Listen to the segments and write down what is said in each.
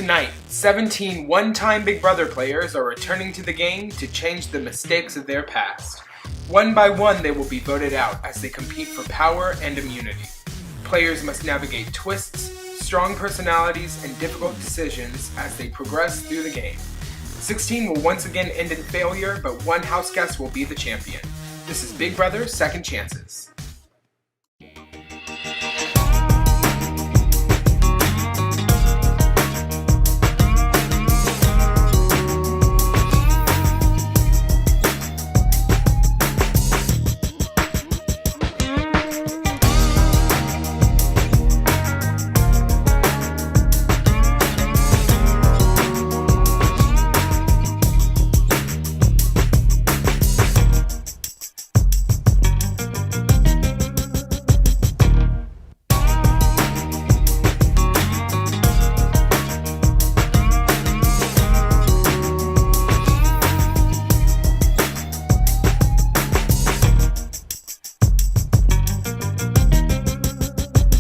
Tonight, 17 one-time Big Brother players are returning to the game to change the mistakes of their past. One by one, they will be voted out as they compete for power and immunity. Players must navigate twists, strong personalities, and difficult decisions as they progress through the game. 16 will once again end in failure, but one house guest will be the champion. This is Big Brother Second Chances.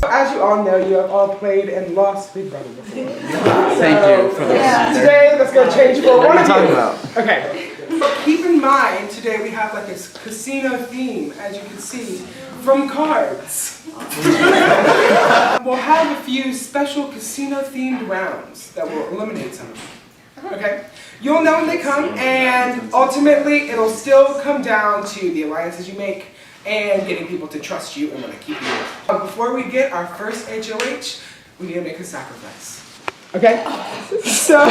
As you all know, you have all played and lost Big Brother before. Thank you for the Today, that's going to change for one of you. about? Okay. But keep in mind, today we have like a casino theme, as you can see, from cards. We'll have a few special casino-themed rounds that will eliminate some of them. Okay? You'll know when they come, and ultimately, it'll still come down to the alliances you make and getting people to trust you and want to keep you in. Before we get our first HOH, we need to make a sacrifice. Okay? So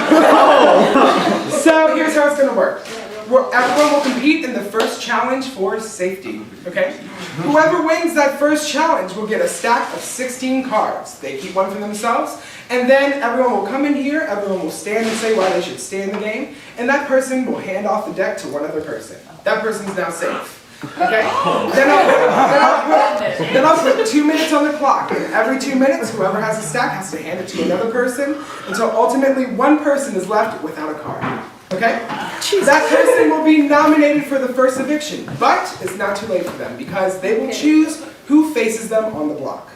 here's how it's going to work. Everyone will compete in the first challenge for safety. Okay? Whoever wins that first challenge will get a stack of 16 cards. They keep one for themselves, and then everyone will come in here, everyone will stand and say why they should stay in the game, and that person will hand off the deck to one other person. That person's now safe. Okay? Then I'll put 2 minutes on the clock, and every 2 minutes, whoever has a stack has to hand it to another person until ultimately one person is left without a card. Okay? That person will be nominated for the first eviction, but it's not too late for them because they will choose who faces them on the block.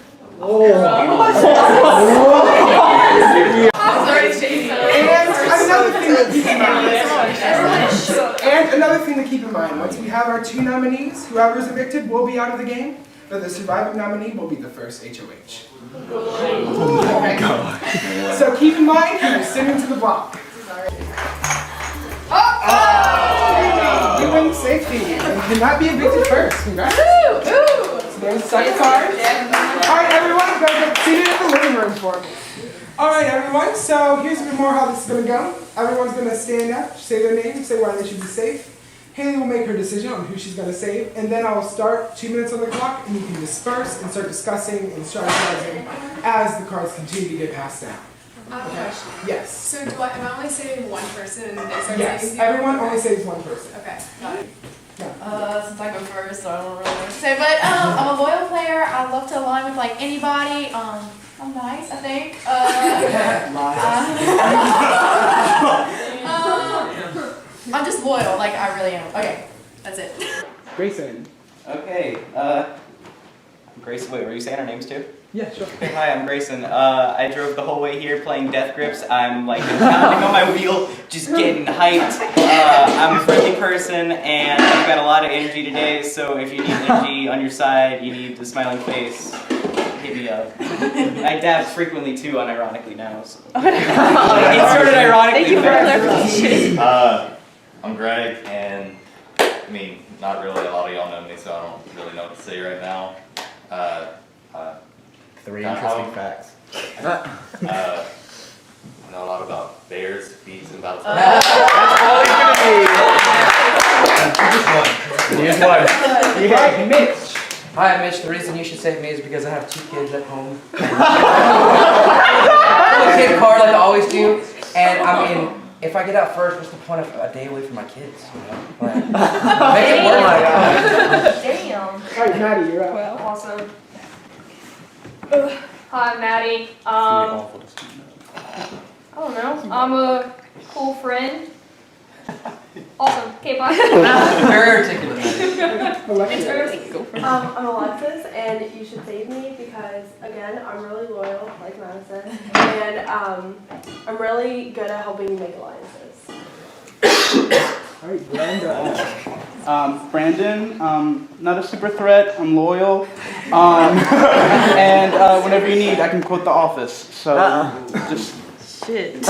And another thing to keep in mind, once we have our 2 nominees, whoever is evicted will be out of the game, but the surviving nominee will be the first HOH. Okay? So keep in mind, you're sitting to the block. You win safety and cannot be evicted first. Congrats. So there's the second card. Alright everyone, go get seated in the living room for me. Alright everyone, so here's a bit more how this is going to go. Everyone's going to stand up, say their name, say why they should be safe. Haleigh will make her decision on who she's going to save, and then I'll start 2 minutes on the clock, and you can disperse and start discussing and strategizing as the cards continue to get passed down. I have a question. Yes. So am I only saving one person and then they start Yes, saving everyone only saves one person. Okay, got it. Since I go first, so I don't really know what to say. But I'm a loyal player. I love to align with like anybody. I'm nice, I think. I'm just loyal, like I really am. Okay, that's it. Grayson. Okay, Grayson, wait, were you saying our names too? Yeah, sure. Okay, hi, I'm Grayson. I drove the whole way here playing death grips. I'm like pounding on my wheel, just getting hyped. I'm a friendly person and I've got a lot of energy today, so if you need energy on your side, you need a smiling face, hit me up. I dab frequently too, unironically now. So. It started ironically. Thank you for clarification. I'm Greg, and I mean, not really a lot of y'all know me, so I don't really know what to say right now. 3 interesting facts. I know a lot about bears, bees, and battles. That's all he's gonna be. Here's one. Yeah, Mitch. Hi, I'm Mitch. The reason you should save me is because I have 2 kids at home. A kid card like I always do, and I mean, if I get out first, what's the point of a day away from my kids? You know? Like, make it work like that. Damn. Alright, Maddie, you're up. Well, Awesome. Hi, Maddie. I don't know. I'm a cool friend. Awesome. Okay, bye. Very articulate. I'm Alexis, and you should save me because, again, I'm really loyal, like Madison, and I'm really good at helping you make alliances. Alright, Brenda. Brandon, not a super threat, I'm loyal, and whenever you need, I can quote The Office, so just... Shit.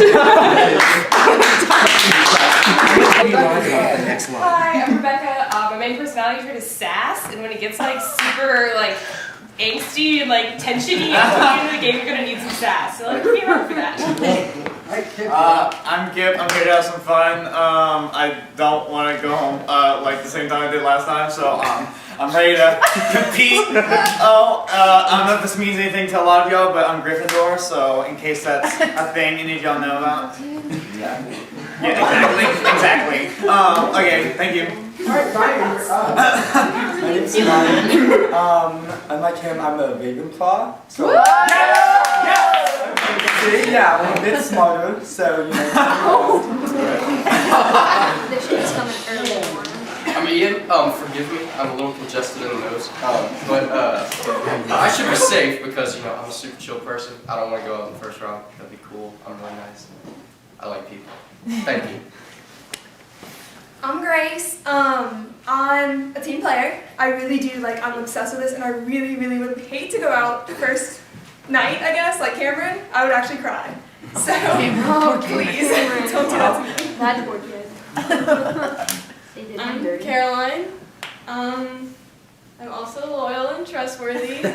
Hi, I'm Rebecca. My main personality trait is sass, and when it gets like super like angsty and like tensiony at the end of the game, you're gonna need some sass. So like, be around for that. I'm Gip. I'm here to have some fun. I don't want to go home like the same time I did last time, so I'm ready to compete. I don't know if this means anything to a lot of y'all, but I'm Gryffindor, so in case that's a thing any of y'all know about. Yeah, exactly. Okay, thank you. Alright, Ryan, you're up. My name's Ryan. Unlike him, I'm a Ravenclaw. So yeah, I'm a bit smarter, so you know. This shit is coming early in the morning. I'm Ian. Forgive me. I'm a little congested in the nose. But I should be safe because you know I'm a super chill person. I don't want to go out in the first round. That'd be cool. I'm really nice. I like people. Thank you. I'm Grace. I'm a team player. I really do, I'm obsessed with this, and I really, really would hate to go out the first night, I guess, like Cameron. I would actually cry. So, please, don't do that to me. That's poor kid. I'm Caroline. I'm also loyal and trustworthy.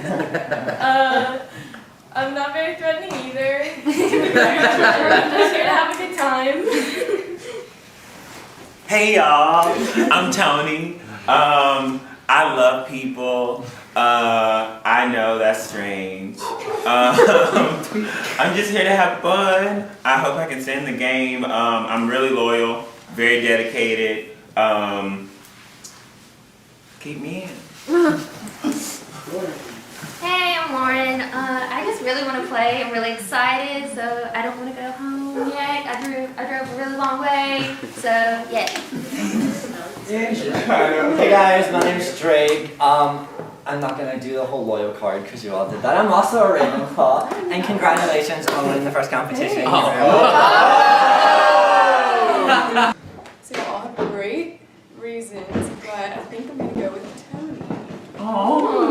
I'm not very threatening either. I'm just here to have a good time. Hey y'all, I'm Tony. I love people. I know that's strange. I'm just here to have fun. I hope I can stay in the game. I'm really loyal, very dedicated. Keep me in. Hey, I'm Lauren. I just really want to play. I'm really excited, so I don't want to go home yet. I drove a really long way, so yeah. Hey guys, my name's Drake. I'm not gonna do the whole loyal card because you all did that. I'm also a Ravenclaw, and congratulations on winning the first competition. So you all have great reasons, but I think I'm gonna go with Tony. Oh,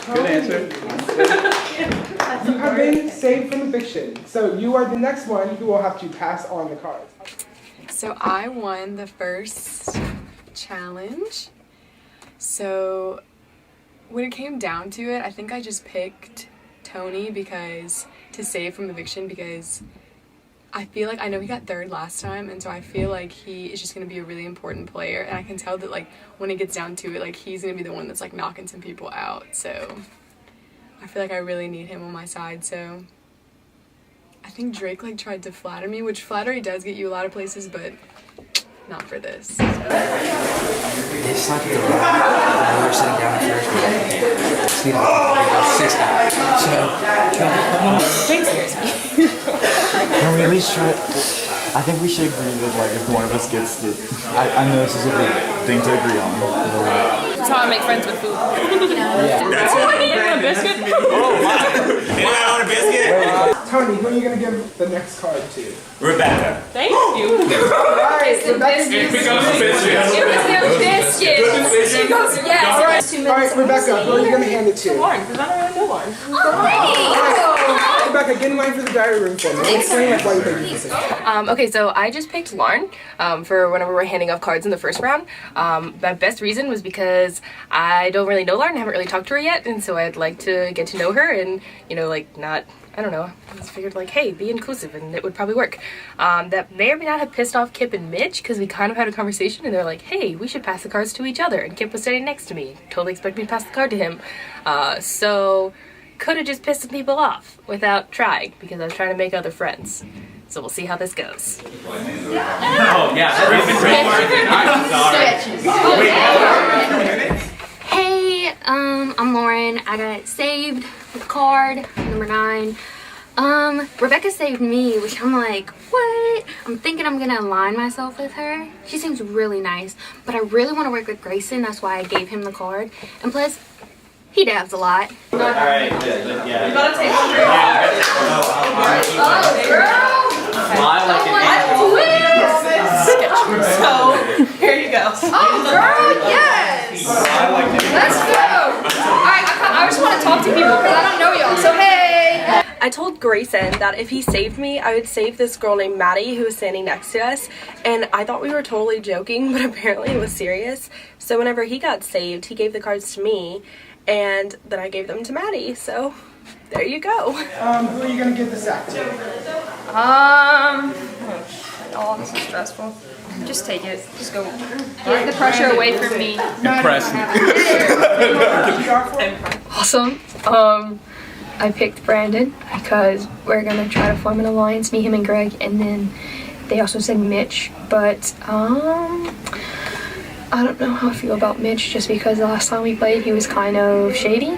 good answer. You have been saved from eviction, so you are the next one who will have to pass on the cards. So I won the first challenge. So when it came down to it, I think I just picked Tony to save from eviction because I feel like I know he got third last time, and so I feel like he is just going to be a really important player, and I can tell that when it gets down to it, he's going to be the one that's knocking some people out. So I feel like I really need him on my side. So I think Drake tried to flatter me, which flattery does get you a lot of places, but not for this. They sucked the rock. We were sitting down at first. We had 6 guys. So, Drake scares me. Can we at least try? I think we should agree that if one of us gets the, I know this is a big thing to agree on. That's how I make friends with food. Yeah. That's it. Want a biscuit? Oh my! Anyone want a biscuit? Tony, who are you going to give the next card to? Rebecca. Thank you. Alright, Rebecca. It was their biscuit. She goes, yes. Alright, Rebecca, who are you going to hand it to? Lauren, because I don't really know Lauren. Rebecca, get in line for the diary room for me. Explain why you picked this. Okay, so I just picked Lauren for whenever we're handing off cards in the first round. My best reason was because I don't really know Lauren, I haven't really talked to her yet, and so I'd like to get to know her and, not, I don't know, I just figured hey, be inclusive, and it would probably work. That may or may not have pissed off Kip and Mitch, because we kind of had a conversation, and they're like, hey, we should pass the cards to each other, and Kip was sitting next to me, totally expected me to pass the card to him, so could have just pissed some people off without trying, because I was trying to make other friends. So we'll see how this goes. Oh yeah. Hey, I'm Lauren. I got saved with card number 9. Rebecca saved me, which I'm like, what? I'm thinking I'm gonna align myself with her. She seems really nice, but I really want to work with Grayson. That's why I gave him the card. And plus, he dabs a lot. Alright, yeah. You gotta take one. So, here you go. Oh, girl, yes! Let's go! I just want to talk to people because I don't know y'all, so hey! I told Grayson that if he saved me, I would save this girl named Maddie who was standing next to us, and I thought we were totally joking, but apparently it was serious. So whenever he got saved, he gave the cards to me, and then I gave them to Maddie, so there you go. Who are you gonna give this act to? Oh, this is stressful. Just take it. Just go. Get the pressure away from me. Awesome. I picked Brandon because we're gonna try to form an alliance, me, him, and Greg, and then they also said Mitch, but I don't know how I feel about Mitch just because the last time we played he was kind of shady.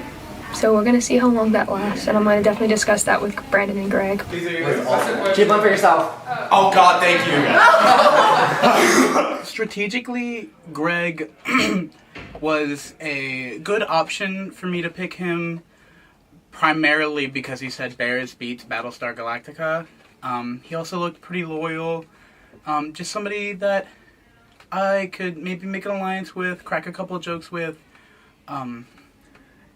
So we're gonna see how long that lasts, and I'm gonna definitely discuss that with Brandon and Greg. Keep one for yourself. Oh God, thank you. Strategically, Greg was a good option for me to pick him, primarily because he said Bears beats Battlestar Galactica. He also looked pretty loyal. Just somebody that I could maybe make an alliance with, crack a couple of jokes with.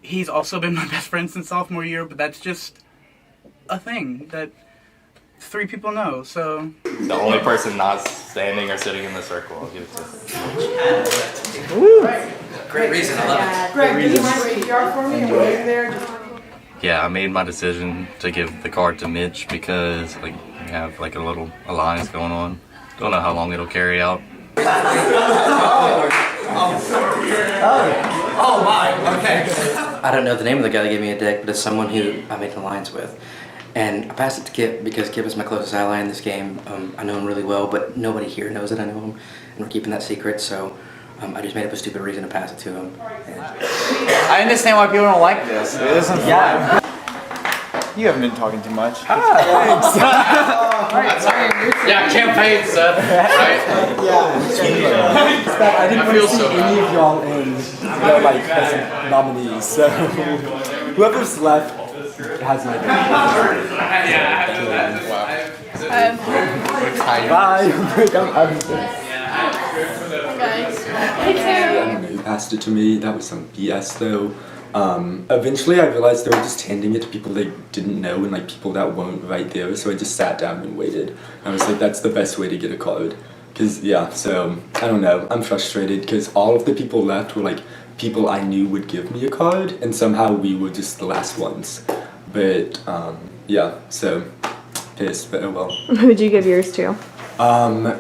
He's also been my best friend since sophomore year, but that's just a thing that 3 people know, so... The only person not standing or sitting in the circle, I'll give it to. Woo! Great reason, I love it. Greg, can you write PR for me and we're in there? Yeah, I made my decision to give the card to Mitch because like we have like a little alliance going on. Don't know how long it'll carry out. Oh my, okay. I don't know the name of the guy that gave me a deck, but it's someone who I made an alliance with. And I passed it to Kip because Kip is my closest ally in this game. I know him really well, but nobody here knows that I know him. And we're keeping that secret, so I just made up a stupid reason to pass it to him. I understand why people don't like this. It isn't fun. Yeah. You haven't been talking too much. Yeah, campaign, Seth. Right? Yeah. I didn't feel so any of y'all in, like, as nominees. So whoever's left has my Bye. You passed it to me. That was some BS though. Eventually I realized they were just handing it to people they didn't know and like people that weren't right there, so I just sat down and waited. And I was like, that's the best way to get a card. Cause yeah, so I don't know, I'm frustrated because all of the people left were like people I knew would give me a card and somehow we were just the last ones. But yeah, so pissed, but oh well. Who'd you give yours to?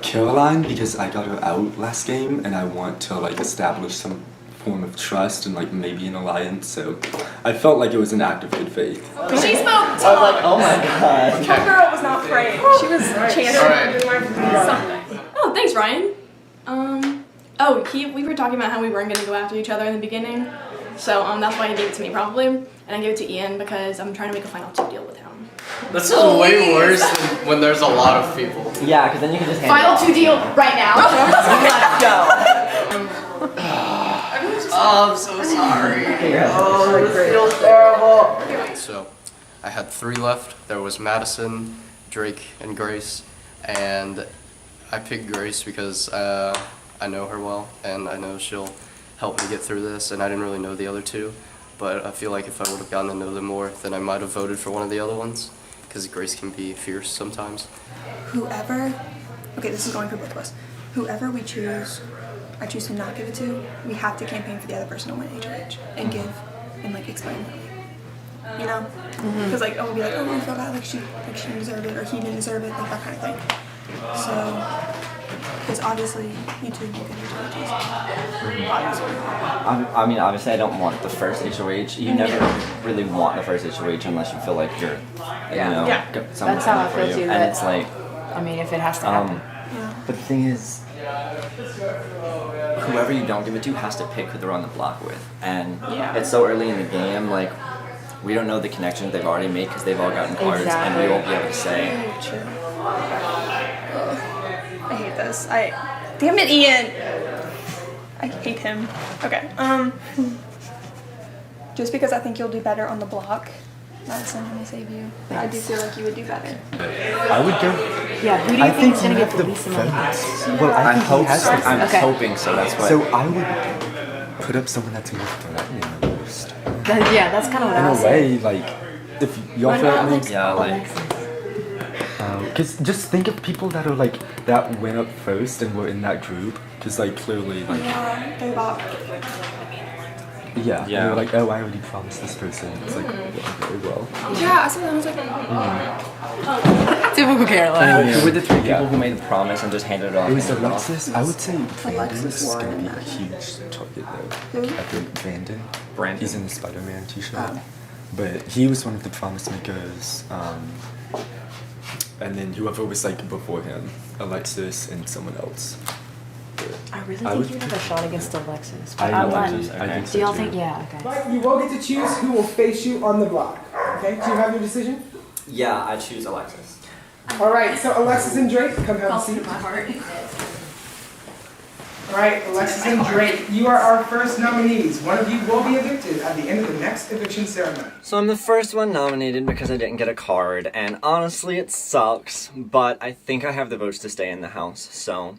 Caroline, because I got her out last game and I want to like establish some form of trust and like maybe an alliance, so I felt like it was an act of good faith. She spoke I was like, oh my god. That girl was not praying. She was chanting something. Oh, thanks, Ryan. We were talking about how we weren't gonna go after each other in the beginning, so that's why he gave it to me probably, and I gave it to Ian because I'm trying to make a final 2 deal with him. That's way worse than when there's a lot of people. Yeah, because then you can just hand Final 2 deal right now. Let's go. Oh, I'm so sorry. Oh, this feels terrible. So, I had 3 left. There was Madison, Drake, and Grace, and I picked Grace because I know her well, and I know she'll help me get through this, and I didn't really know the other 2, but I feel like if I would have gotten to know them more, then I might have voted for one of the other ones, because Grace can be fierce sometimes. Okay, this is going for both of us. Whoever we choose, I choose to not give it to, we have to campaign for the other person to win HOH and give and like explain. You know? Because like, we'll be like, oh, we feel bad, like she didn't deserve it or he didn't deserve it, like that kind of thing. So, because obviously you two will get HOHs. Obviously. I mean, obviously I don't want the first HOH. You never really want the first HOH unless you feel like you're, someone That's how I for feel you. too. And it's like, I mean, if it has to happen. but the thing is, whoever you don't give it to has to pick who they're on the block with. And it's so early in the game, like, we don't know the connections they've already made because they've all gotten cards, and we won't be able to say. I hate this. Damn it, Ian. I hate him. Okay. Just because I think you'll do better on the block, Madison, let me save you. I do feel like you would do better. I would go. Yeah, who do you think is going to get the least amount of votes? Well, I think hope he has so. the I'm votes. hoping so, that's why. So I would put up someone that's more threatening the most. Yeah, that's kind of what I was In a saying. way, like, if y'all What feel about, like, like, yeah, like. Because just think of people that are like that went up first and were in that group. Because like clearly, like Yeah, they're about. yeah, they're like, oh, I already promised this person. It's like very well. Yeah, I saw that. I was like, Typical Caroline. Who were the three people who made the promise and just handed it off? It was Alexis. I would say Brandon Alexis, is going to Lauren, be a huge target though. Who? I think Brandon. He's in the Spider-Man t-shirt. Oh. But he was one of the promise makers. And then whoever was like before him, Alexis and someone else. I really think you'd have a shot against Alexis. But I I'm not. think so Do y'all too. think? Yeah. Okay. Right, you will get to choose who will face you on the block. Okay, do you have your decision? Yeah, I choose Alexis. All right, so Alexis and Drake, come have a seat. my heart. All right, Alexis and Drake, you are our first nominees. One of you will be evicted at the end of the next eviction ceremony. So I'm the first one nominated because I didn't get a card, and honestly it sucks, but I think I have the votes to stay in the house, so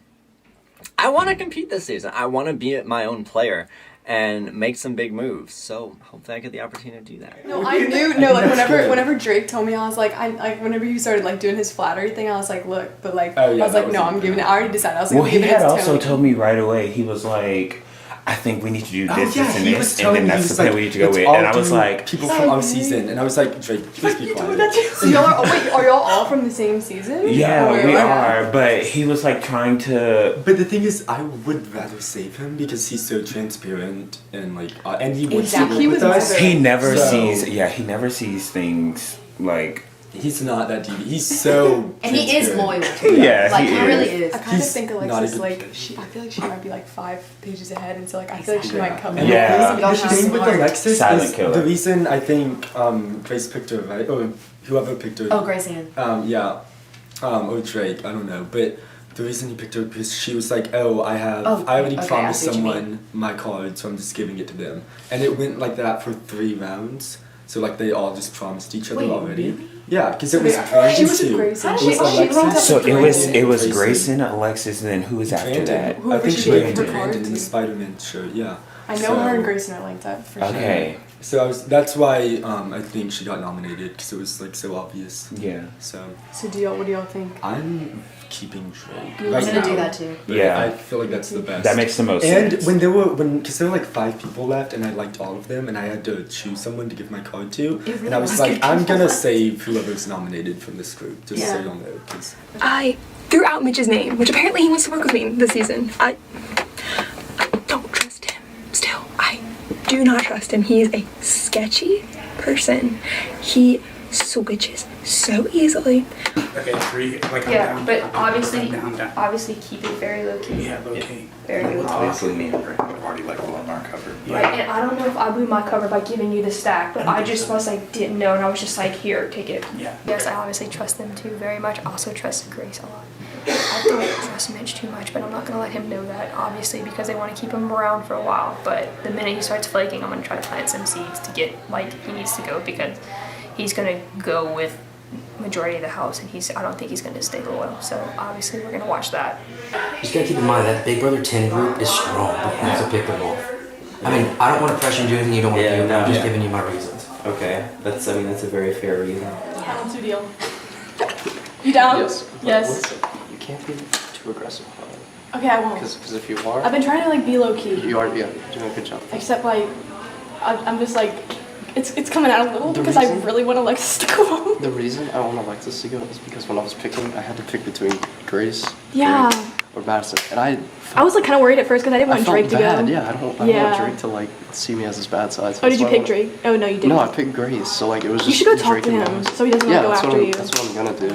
I want to compete this season. I want to be my own player and make some big moves, so hopefully I get the opportunity to do that. no, I knew. No, like whenever Drake told me, I was like, whenever he started like doing his flattery thing, I was like, look, but like, Oh, yeah, I was that like, was no, a- I'm giving it. I already decided. I was like, Well, I'm he giving it had to also Tony. told me right away, he was like, I think we need to do Oh, this, yeah, this, and he this, was and telling then me, that's he the was plan like, we need to go "Let's with. all And I was do like, people from our season, and I was like, Drake, please be quiet. So y'all are. Oh wait, are y'all all from the same season? yeah, Or- we or- are, but he was like trying to. But the thing is, I would rather save him because he's so transparent and like, and he wants to work with us. He never So- sees. Yeah, he never sees things like. He's not that deep. He's so. And he is transparent. loyal too. Yeah, like he he is. really is. I kind of He's think not a Alexis, good- like, I feel like she might be like 5 pages ahead, and so like I feel like she might come in. Yeah. and The thing with Alexis Silent is killer. the reason I think Grace picked her, right? Or whoever picked her. Oh, Grayson. Yeah. Or Drake, I don't know. But the reason he picked her because she was like, oh, I already okay, I promised see what you someone my card, so I'm just giving it to them. And it went like that for 3 rounds. So like they all just promised each other Wait, already. really? Yeah, because it was She Brandon was with too. Grayson. It She- was she linked Alexis, up So with it was Grayson. Grayson, Alexis, and then who was after Brandon. that? I Whoever think she she gave gave her Brandon card in the to. Spider-Man shirt. Yeah. I know her and Grayson are linked up for sure. Okay. So that's why I think she got nominated because it was like so obvious. Yeah. So So what do y'all think? I'm keeping Drake. I'm right gonna now, do that too. but Yeah. I feel like that's the best. That makes the most and sense. when because there were like 5 people left, and I liked all of them, and I had to choose someone to give my card to, really and I was was like, good. I'm gonna save whoever's nominated from this group, just so Yeah. y'all know. 'Cause I threw out Mitch's name, which apparently he wants to work with me this season. I don't trust him. Still, I do not trust him. He is a sketchy person. He switches so easily. Okay, 3, like, Yeah, I'm down. but obviously- down. Obviously, keep it very low key. Yeah, low key. Very good. Obviously, me and Brandon have already like blown our cover. Right, and I don't know if I blew my cover by giving you the stack, but I just was like, didn't know, and I was just like, here, take it. Yeah. Yes, I obviously trust them too very much. I also trust Grace a lot. I don't trust Mitch too much, but I'm not gonna let him know that, obviously, because they want to keep him around for a while. But the minute he starts flaking, I'm gonna try to plant some seeds to get, like, he needs to go, because he's gonna go with majority of the house, and I don't think he's gonna stay loyal. So obviously, we're gonna watch that. Just gotta keep in mind that Big Brother 10 group is strong. You have to pick them off. I mean, I don't want to pressure you to do anything you don't want to do. I'm just giving you my reasons. Okay, that's a very fair reason. Count 2 deal. You down? Yes. Yes. Listen, you can't be too aggressive about it. Okay, I won't. Because if you are, I've been trying to like be low key. you are doing a good job. Except like, I'm just like, it's coming out a little The because reason- I really want to like stick along. The reason I want Alexis to go is because when I was picking, I had to pick between Grace, Yeah. Drake, or Madison, and I I was like kind of worried at first because I didn't want felt Drake to bad. go. Yeah, I don't want Drake to like see me as his bad side. So Oh, did that's you why I pick went- Drake? Oh no, you didn't. No, I picked Grace. So like it was just You should go talk Drake to and him Madison. so he doesn't Yeah, go that's after what I'm, you. That's what I'm gonna do.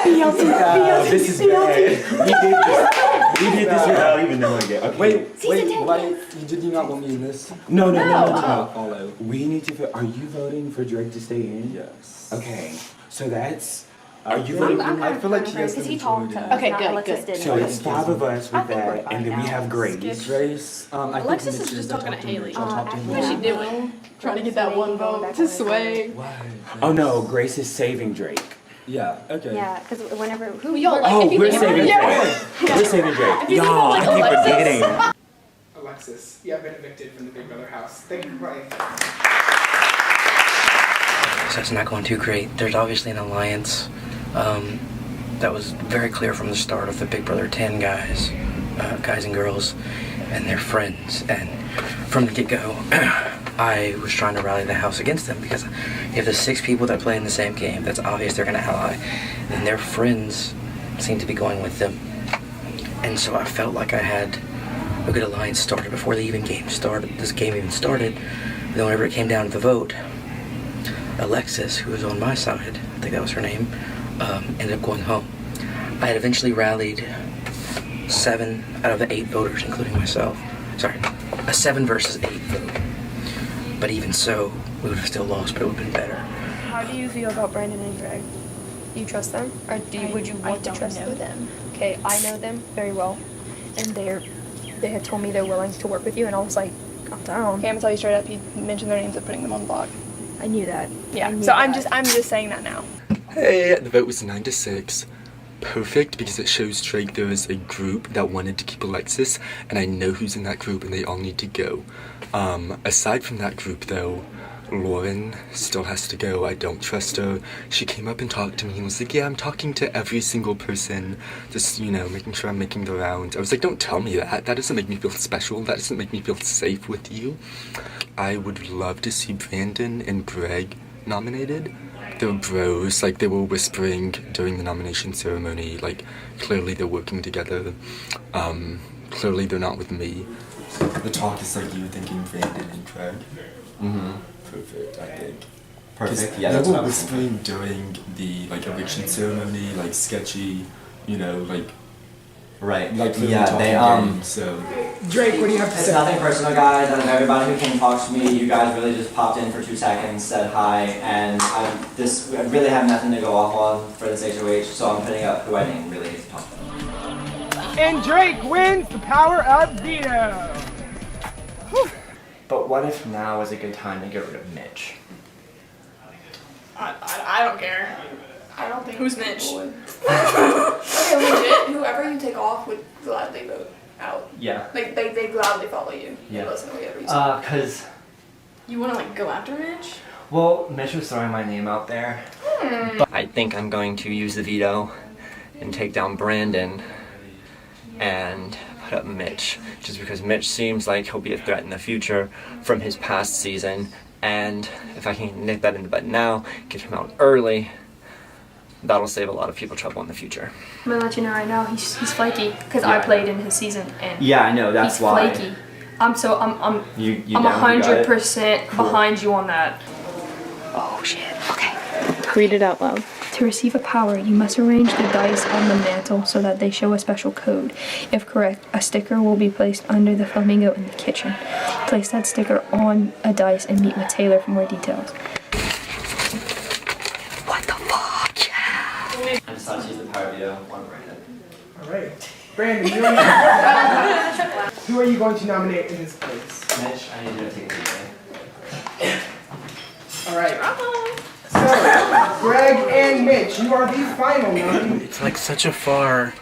BLT, BLT, this is bad. We did We did this without even knowing it. Okay. Wait, why did you not want me in this? No. Follow. We need to vote. Are you voting for Drake to stay in? Yes. Okay. So that's. Are you I voting? feel like he has Because he to talked to us. Okay, not good, Alexis good. didn't. So it's 5 of us with that, and then we have Grace. Grace. I Alexis think is just Mitch talking to Mitch. Haleigh. I'll talk to him What's she later. doing? Trying to get that one vote to sway. Why? Oh no, Grace is saving Drake. Yeah. Okay. Yeah, because whenever who Y'all like Oh, if you we're think saving about Drake. it. We're saving Drake. If you think Y'all, about, I keep Alexis. forgetting. Alexis, you have been evicted from the Big Brother house. Thank you for playing. So it's not going too great. There's obviously an alliance that was very clear from the start of the Big Brother 10 guys and girls, and their friends. And from the get-go, I was trying to rally the house against them because if the 6 people that play in the same game, that's obvious they're going to ally, and their friends seem to be going with them. And so I felt like I had a good alliance started before this game even started. But then whenever it came down to the vote, Alexis, who was on my side, I think that was her name, ended up going home. I had eventually rallied 7 out of the 8 voters, including myself. Sorry, a 7 versus 8 vote. But even so, we would have still lost, but it would have been better. How do you feel about Brandon and Greg? Do you trust them? Or would you want to trust them? Okay, I know them very well. And they had told me they're willing to work with you, and I was like, I'm down. Okay, I'm gonna tell you straight up. You mentioned their names of putting them on the block. I knew that. Yeah. knew So I'm that. just saying that now. Hey, the vote was 9-6. Perfect, because it shows Drake there is a group that wanted to keep Alexis, and I know who's in that group, and they all need to go. Aside from that group, though, Lauren still has to go. I don't trust her. She came up and talked to me and was like, yeah, I'm talking to every single person, just, making sure I'm making the rounds. I was like, don't tell me that. That doesn't make me feel special. That doesn't make me feel safe with you. I would love to see Brandon and Greg nominated. They're bros, they were whispering during the nomination ceremony, clearly they're working together. Clearly they're not with me. The talk is you thinking Brandon and Greg. Mm-hmm. Perfect, I think. Perfect, yeah, that's they what were I was whispering during the, eviction ceremony, sketchy, Right. clearly Yeah, talking games, so. Drake, what do you have to It's say? nothing personal, guys. Out of everybody who came and talked to me, you guys really just popped in for 2 seconds, said hi, and I really have nothing to go off on for this HOH, so I'm putting up who I think really needs to talk to. And Drake wins the Power of Veto. But what if now is a good time to get rid of Mitch? I don't care. I don't think. Who's Mitch? Okay, legit, whoever you take off would gladly vote out. Yeah. They gladly follow you. Yeah. They listen to whatever you say. Cause, You want to go after Mitch? well, Mitch was throwing my name out there. But I think I'm going to use the veto and take down Brandon and put up Mitch, just because Mitch seems like he'll be a threat in the future from his past season, and if I can nip that in the bud now, get him out early, that'll save a lot of people trouble in the future. I'm gonna let you know right now, he's flaky because Yeah, I I played in his season and Yeah, I know, that's he's why. flaky. I'm You I'm down? You got it? 100% Cool. behind you on that. Oh shit. Okay. Read it out loud. To receive a power, you must arrange the dice on the mantle so that they show a special code. If correct, a sticker will be placed under the flamingo in the kitchen. Place that sticker on a dice and meet with Taylor for more details. What the fuck? I just thought she's the Power Veto one Brandon. All right. Brandon, who are you going to nominate in his place? Mitch, I need you to take a seat. All right. So, Greg and Mitch, you are the final nominees. It's such a far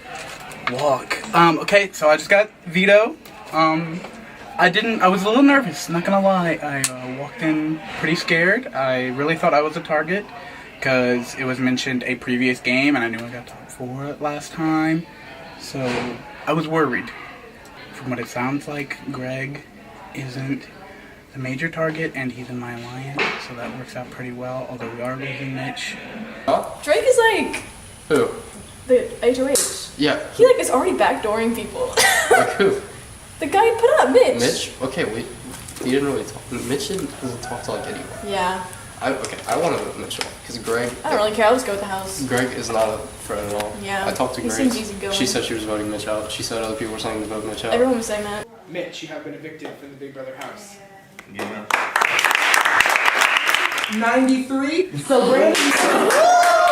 walk. Okay, so I just got veto. I was a little nervous, not gonna lie. I walked in pretty scared. I really thought I was a target because it was mentioned a previous game and I knew I got top 4 last time. So I was worried. From what it sounds like, Greg isn't the major target and he's in my alliance, so that works out pretty well, although we are losing Mitch. Drake is like Who? the HOH. Yeah. He is already backdooring people. Like who? The guy put up Mitch. Mitch? Okay, he didn't really talk. Mitch doesn't talk to anyone. Yeah. I want to vote Mitchell because Greg. I don't really care. I'll just go with the house. Greg is not a friend at all. Yeah. I talked to He Grace. seems easygoing. She said she was voting Mitch out. She said other people were saying to vote Mitch out. Everyone was saying that. Mitch, you have been evicted from the Big Brother house. Yeah. 93. So Brandon.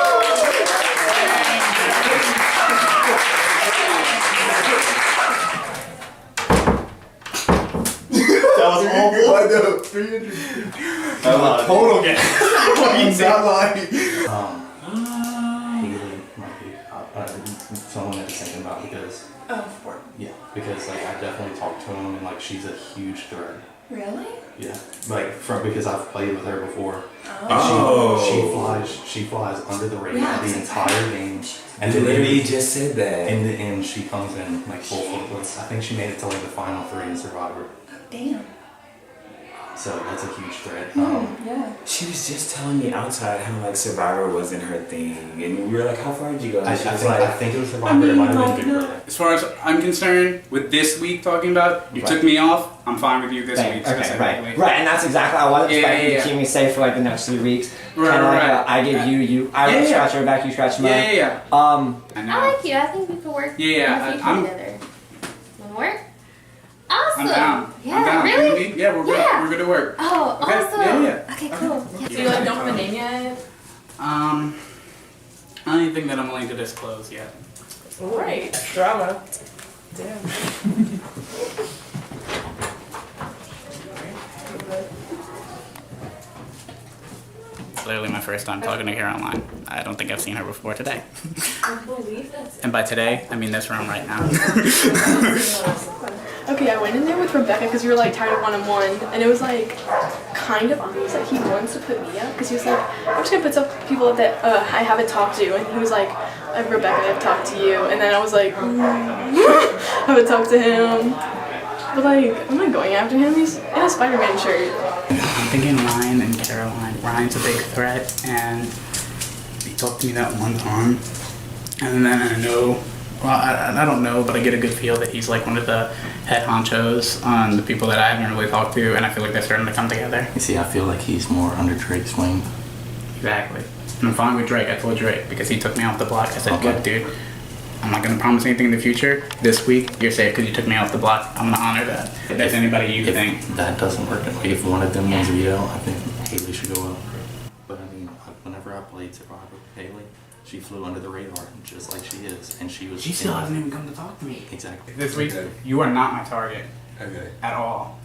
That was awful. I know. 300. That was a total guess. Not like. Haleigh might be someone that he's thinking about because. Oh, Yeah, because like I definitely talked to him and like she's a huge threat. really? Yeah, like because I've played with her before. Oh. And she flies under the radar Yeah, the entire game. And You then literally just said that. in the end, she comes in like full focus. I think she made it to like the final 3 in Survivor. Damn. So that's a huge threat. Yeah. She was just telling me outside how like Survivor wasn't her thing, and we were like, "How far did you go?" I She was think it was Survivor. It might have been Big Brother. As far as I'm concerned, with this week talking about, you took me off. I'm fine with you this week Okay, specifically. right, and that's exactly I wasn't expecting you to yeah. keep me safe for like the next 3 weeks. Right, Kinda like, right. I give you, I Yeah, yeah. scratch your back, you scratch mine. Yeah. I like you. I think we could work Yeah, in the future I'm- together. Wanna work? Awesome. I'm down. Yeah, I'm down. really? Yeah, we're Yeah. good. We're good to work. Oh, Okay, awesome. yeah. Okay, cool. So you like don't have a name yet? I don't even think that I'm willing to disclose yet. Right. Drama. Damn. It's literally my first time talking to her online. I don't think I've seen her before today. I believe that's. And by today, I mean this room right now. Okay, I went in there with Rebecca because we were like tired of 1-on-1, and it was like kind of obvious that he wants to put me up because he was like, I'm just gonna put some people that I haven't talked to, and he was like, Rebecca, I've talked to you, and then I was like, I haven't talked to him, but like, I'm not going after him. He's in a Spider-Man shirt. I'm thinking Ryan and Caroline. Ryan's a big threat, and he talked to me that one time, and then I know. Well, I don't know, but I get a good feel that he's like one of the head honchos on the people that I haven't really talked to, and I feel like they're starting to come together. You see, I feel like he's more under Drake's wing. Exactly. And I'm fine with Drake. I told Drake because he took me off the block. I said, Okay. "Good, dude. I'm not gonna promise anything in the future. This week, you're safe because you took me off the block. I'm gonna honor that. If there's anybody you think that doesn't work, like if one of them wins veto, I think Haleigh should go up. But I mean, whenever I played Survivor with Haleigh, she flew under the radar just like she is, and she was. She still hasn't even come to talk to me. Exactly. This week, you are not my target. Okay. At all.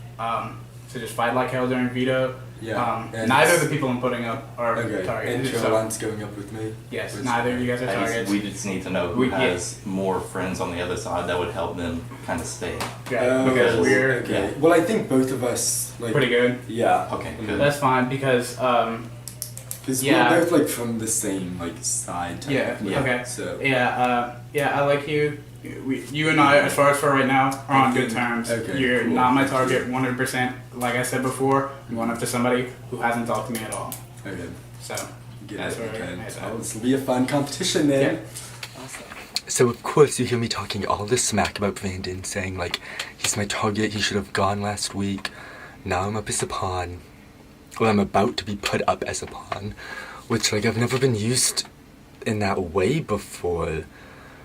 So just fight like hell during veto. Yeah. And Neither of the people I'm putting up are Okay. targets. And Caroline's going up with me. Yes, With- neither of you guys are targets. We just need to know who We- has more friends on the other side that would help them kind of stay. Yeah, because we're okay. Well, I think both of us like pretty good. Yeah. Okay, good. That's fine because Because yeah. we're both like from the same like side. technically. Okay. So Yeah. I like you. You and I, as far as for right now, are on good terms. Okay, You're cool. not my target 100%. Like I said before, I'm going after somebody who hasn't talked to me at all. Okay. So Get that's it. where Okay. we're at. Oh, this will be a fun competition then. Yeah. So of course you hear me talking all this smack about Brandon, saying like he's my target, he should have gone last week. Now I'm up as a pawn. Well, I'm about to be put up as a pawn, which like I've never been used in that way before.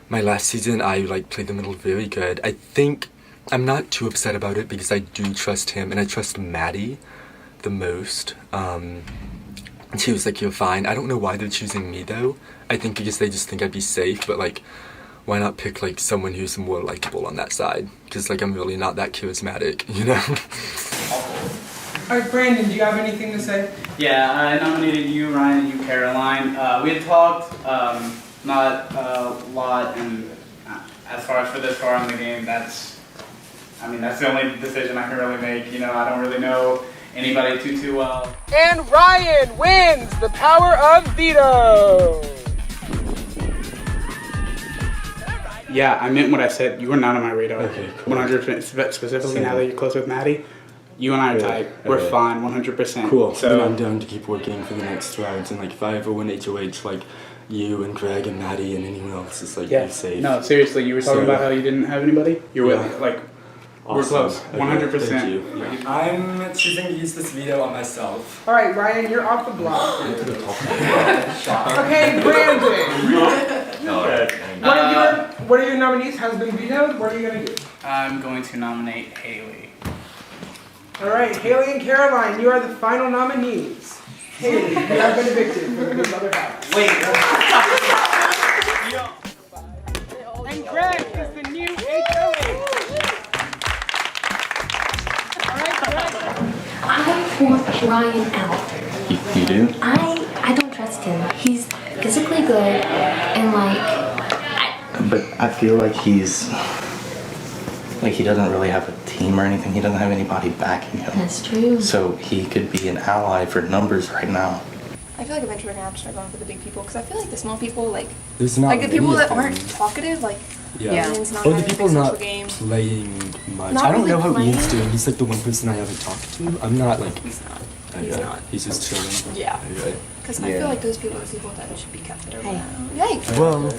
My last season I like played the middle very good. I think I'm not too upset about it because I do trust him and I trust Maddie the most. And she was like, you're fine. I don't know why they're choosing me though. I think because they just think I'd be safe, but like why not pick like someone who's more likable on that side? Because like I'm really not that charismatic, you know? Alright, Brandon, do you have anything to say? Yeah, I nominated you, Ryan, and you, Caroline. We had talked, not a lot, and as far as for this far in the game, that's the only decision I can really make. You know, I don't really know anybody too well. And Ryan wins the Power of Veto! Yeah, I meant what I said. You were not on my radar. Okay, cool. 100%, specifically now that you're close with Maddie. You and I are tight. We're Okay. fine, 100%. Cool. So Then I'm down to keep working for the next rounds, and like if I ever win HOH, like you and Greg and Maddie and anyone else is like yeah. be safe. No, seriously, you were talking So- about how you didn't have anybody. You're Yeah. with like We're close. 100%. Thank you. I'm choosing to use this veto on myself. All right, Ryan, you're off the block. Okay, Brandon. What are your nominees? Has been vetoed. What are you gonna do? I'm going to nominate Haleigh. All right, Haleigh and Caroline, you are the final nominees. Haleigh, you have been evicted from the Big Brother house. Wait. And Greg is the new HOH. I want Ryan out. You do? I don't trust him. He's physically good and But I feel like he doesn't really have a team or anything. He doesn't have anybody backing him. That's true. So he could be an ally for numbers right now. I feel like eventually we're gonna have to start going for the big people because I feel like the small people, like There's not the people many that of aren't them. talkative, like Ian's not Or the having a people big not social game. playing much. Not I don't really know how playing. Ian's doing. He's like the one person I haven't talked to. I'm not like. He's not. Okay. He's not. He's just chilling. Yeah. Okay. Because I feel like those people are people that should be kept there. Yikes. Well,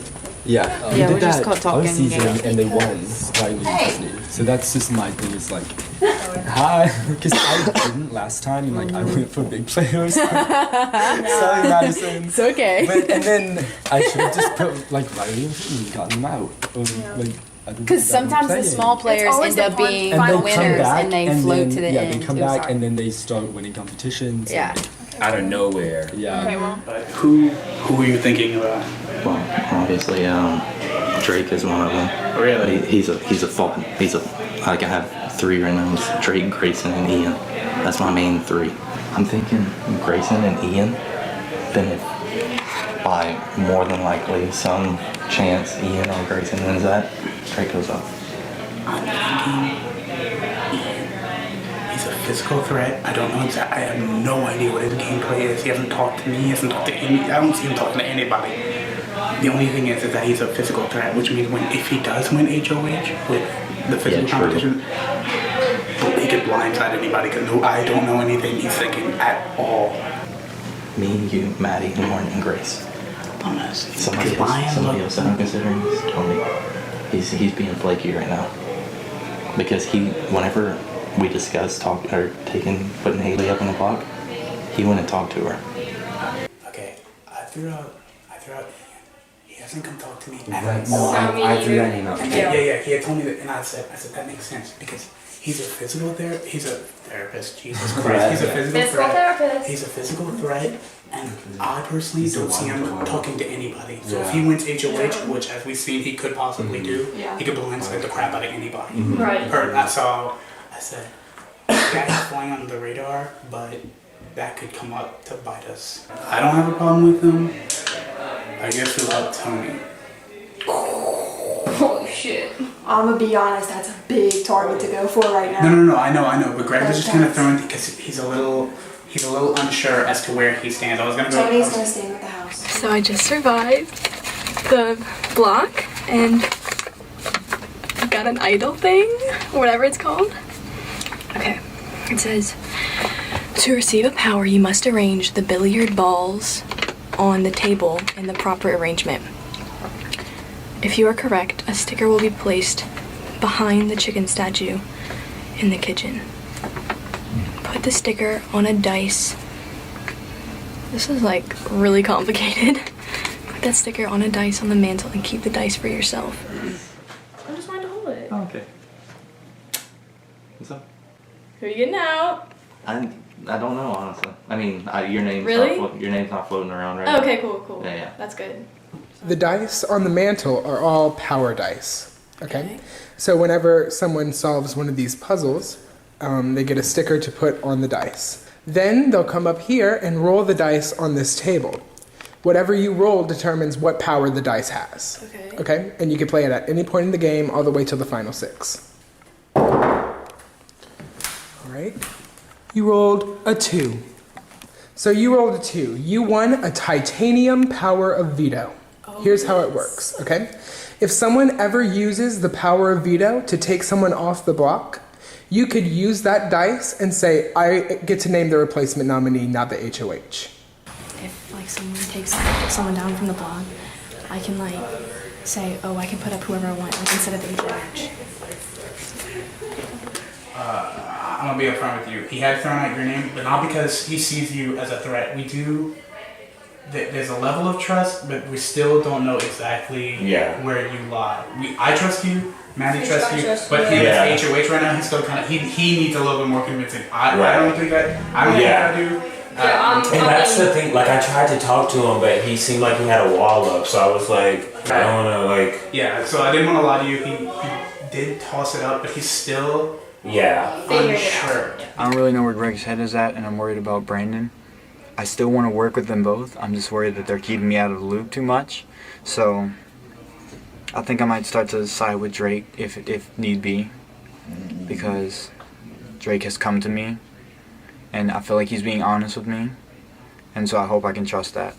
yeah, we Yeah, did we just that caught talking our season again. and they won slightly Disney. So that's just my thing. Is like, hi, because I didn't last time and like I went for big players. Sorry, Madison. It's okay. But, and then I should have just put like Riley and Peyton, gotten them out. Or, like, Because sometimes the small players end up being and the they come winners back and they float to the yeah, end. they come Oops, back sorry. and then they start winning competitions. Yeah. Out of nowhere. Yeah. Okay, well. Who are you thinking about? Well, obviously, Drake is one of them. Really? He's a fault. I can have three right now. It's Drake, Grayson, and Ian. That's my main three. I'm thinking Grayson and Ian. Then if by more than likely some chance Ian or Grayson wins that, Drake goes up. I'm thinking Ian. He's a physical threat. I don't know exactly. I have no idea what his gameplay is. He hasn't talked to me. He hasn't talked to any. I don't see him talking to anybody. The only thing is that he's a physical threat, which means if he does win HOH with the physical competition, he could blindside anybody because I don't know anything he's thinking at all. Me, you, Maddie, Lauren, and Grace. Somebody else that I'm considering is Tony. He's being flaky right now. Because whenever we discussed putting Haleigh up on the block, he went and talked to her. Okay, I threw out Ian. He hasn't come talk to me. Right, no, I threw that name out. Yeah, he had told me that, and I said that makes sense because he's a physical therapist. He's a therapist. Jesus Christ, he's a physical threat. Therapist. He's a physical threat, and I personally don't see him talking to anybody. So if he wins HOH, which as we've seen he could possibly do, he could blindside the crap out of anybody. Right. I said, that is flying under the radar, but that could come up to bite us. I don't have a problem with him. I guess without Tony. Holy shit. I'm gonna be honest, that's a big target to go for right now. No, I know, but Greg was just kind of throwing because he's a little unsure as to where he stands. I was gonna go. Tony's gonna stay with the house. So I just survived the block and got an idol thing, or whatever it's called. Okay, it says, to receive a power, you must arrange the billiard balls on the table in the proper arrangement. If you are correct, a sticker will be placed behind the chicken statue in the kitchen. Put the sticker on a dice. This is like really complicated. Put that sticker on a dice on the mantle and keep the dice for yourself. I just wanted to hold it. Oh, okay. What's up? Who are you getting out? I don't know, honestly. I mean, your name's Really? your name's not floating around, right? Oh, okay, cool. Yeah. That's good. The dice on the mantle are all power dice. Okay? So whenever someone solves one of these puzzles, they get a sticker to put on the dice. Then they'll come up here and roll the dice on this table. Whatever you roll determines what power the dice has. Okay? And you can play it at any point in the game all the way till the final 6. Alright? You rolled a 2. So you rolled a 2. You won a titanium power of veto. Here's how it works, okay? If someone ever uses the power of veto to take someone off the block, you could use that dice and say, I get to name the replacement nominee, not the HOH. If like someone takes someone down from the block, I can like say, oh, I can put up whoever I want, like instead of the match? I'm gonna be upfront with you. He had thrown out your name, but not because he sees you as a threat. There's a level of trust, but we still don't know exactly where you lie. I trust you, Maddie trusts you, but him as HOH right now, he's still kind of, he needs a little bit more convincing. I don't think I do. And that's the thing, like I tried to talk to him, but he seemed like he had a wall up, so I was like, I don't want to like... Yeah, so I didn't want to lie to you. He did toss it up, but he's still unsure. I don't really know where Greg's head is at, and I'm worried about Brandon. I still want to work with them both. I'm just worried that they're keeping me out of the loop too much. So I think I might start to side with Drake if need be, because Drake has come to me, and I feel like he's being honest with me, and so I hope I can trust that.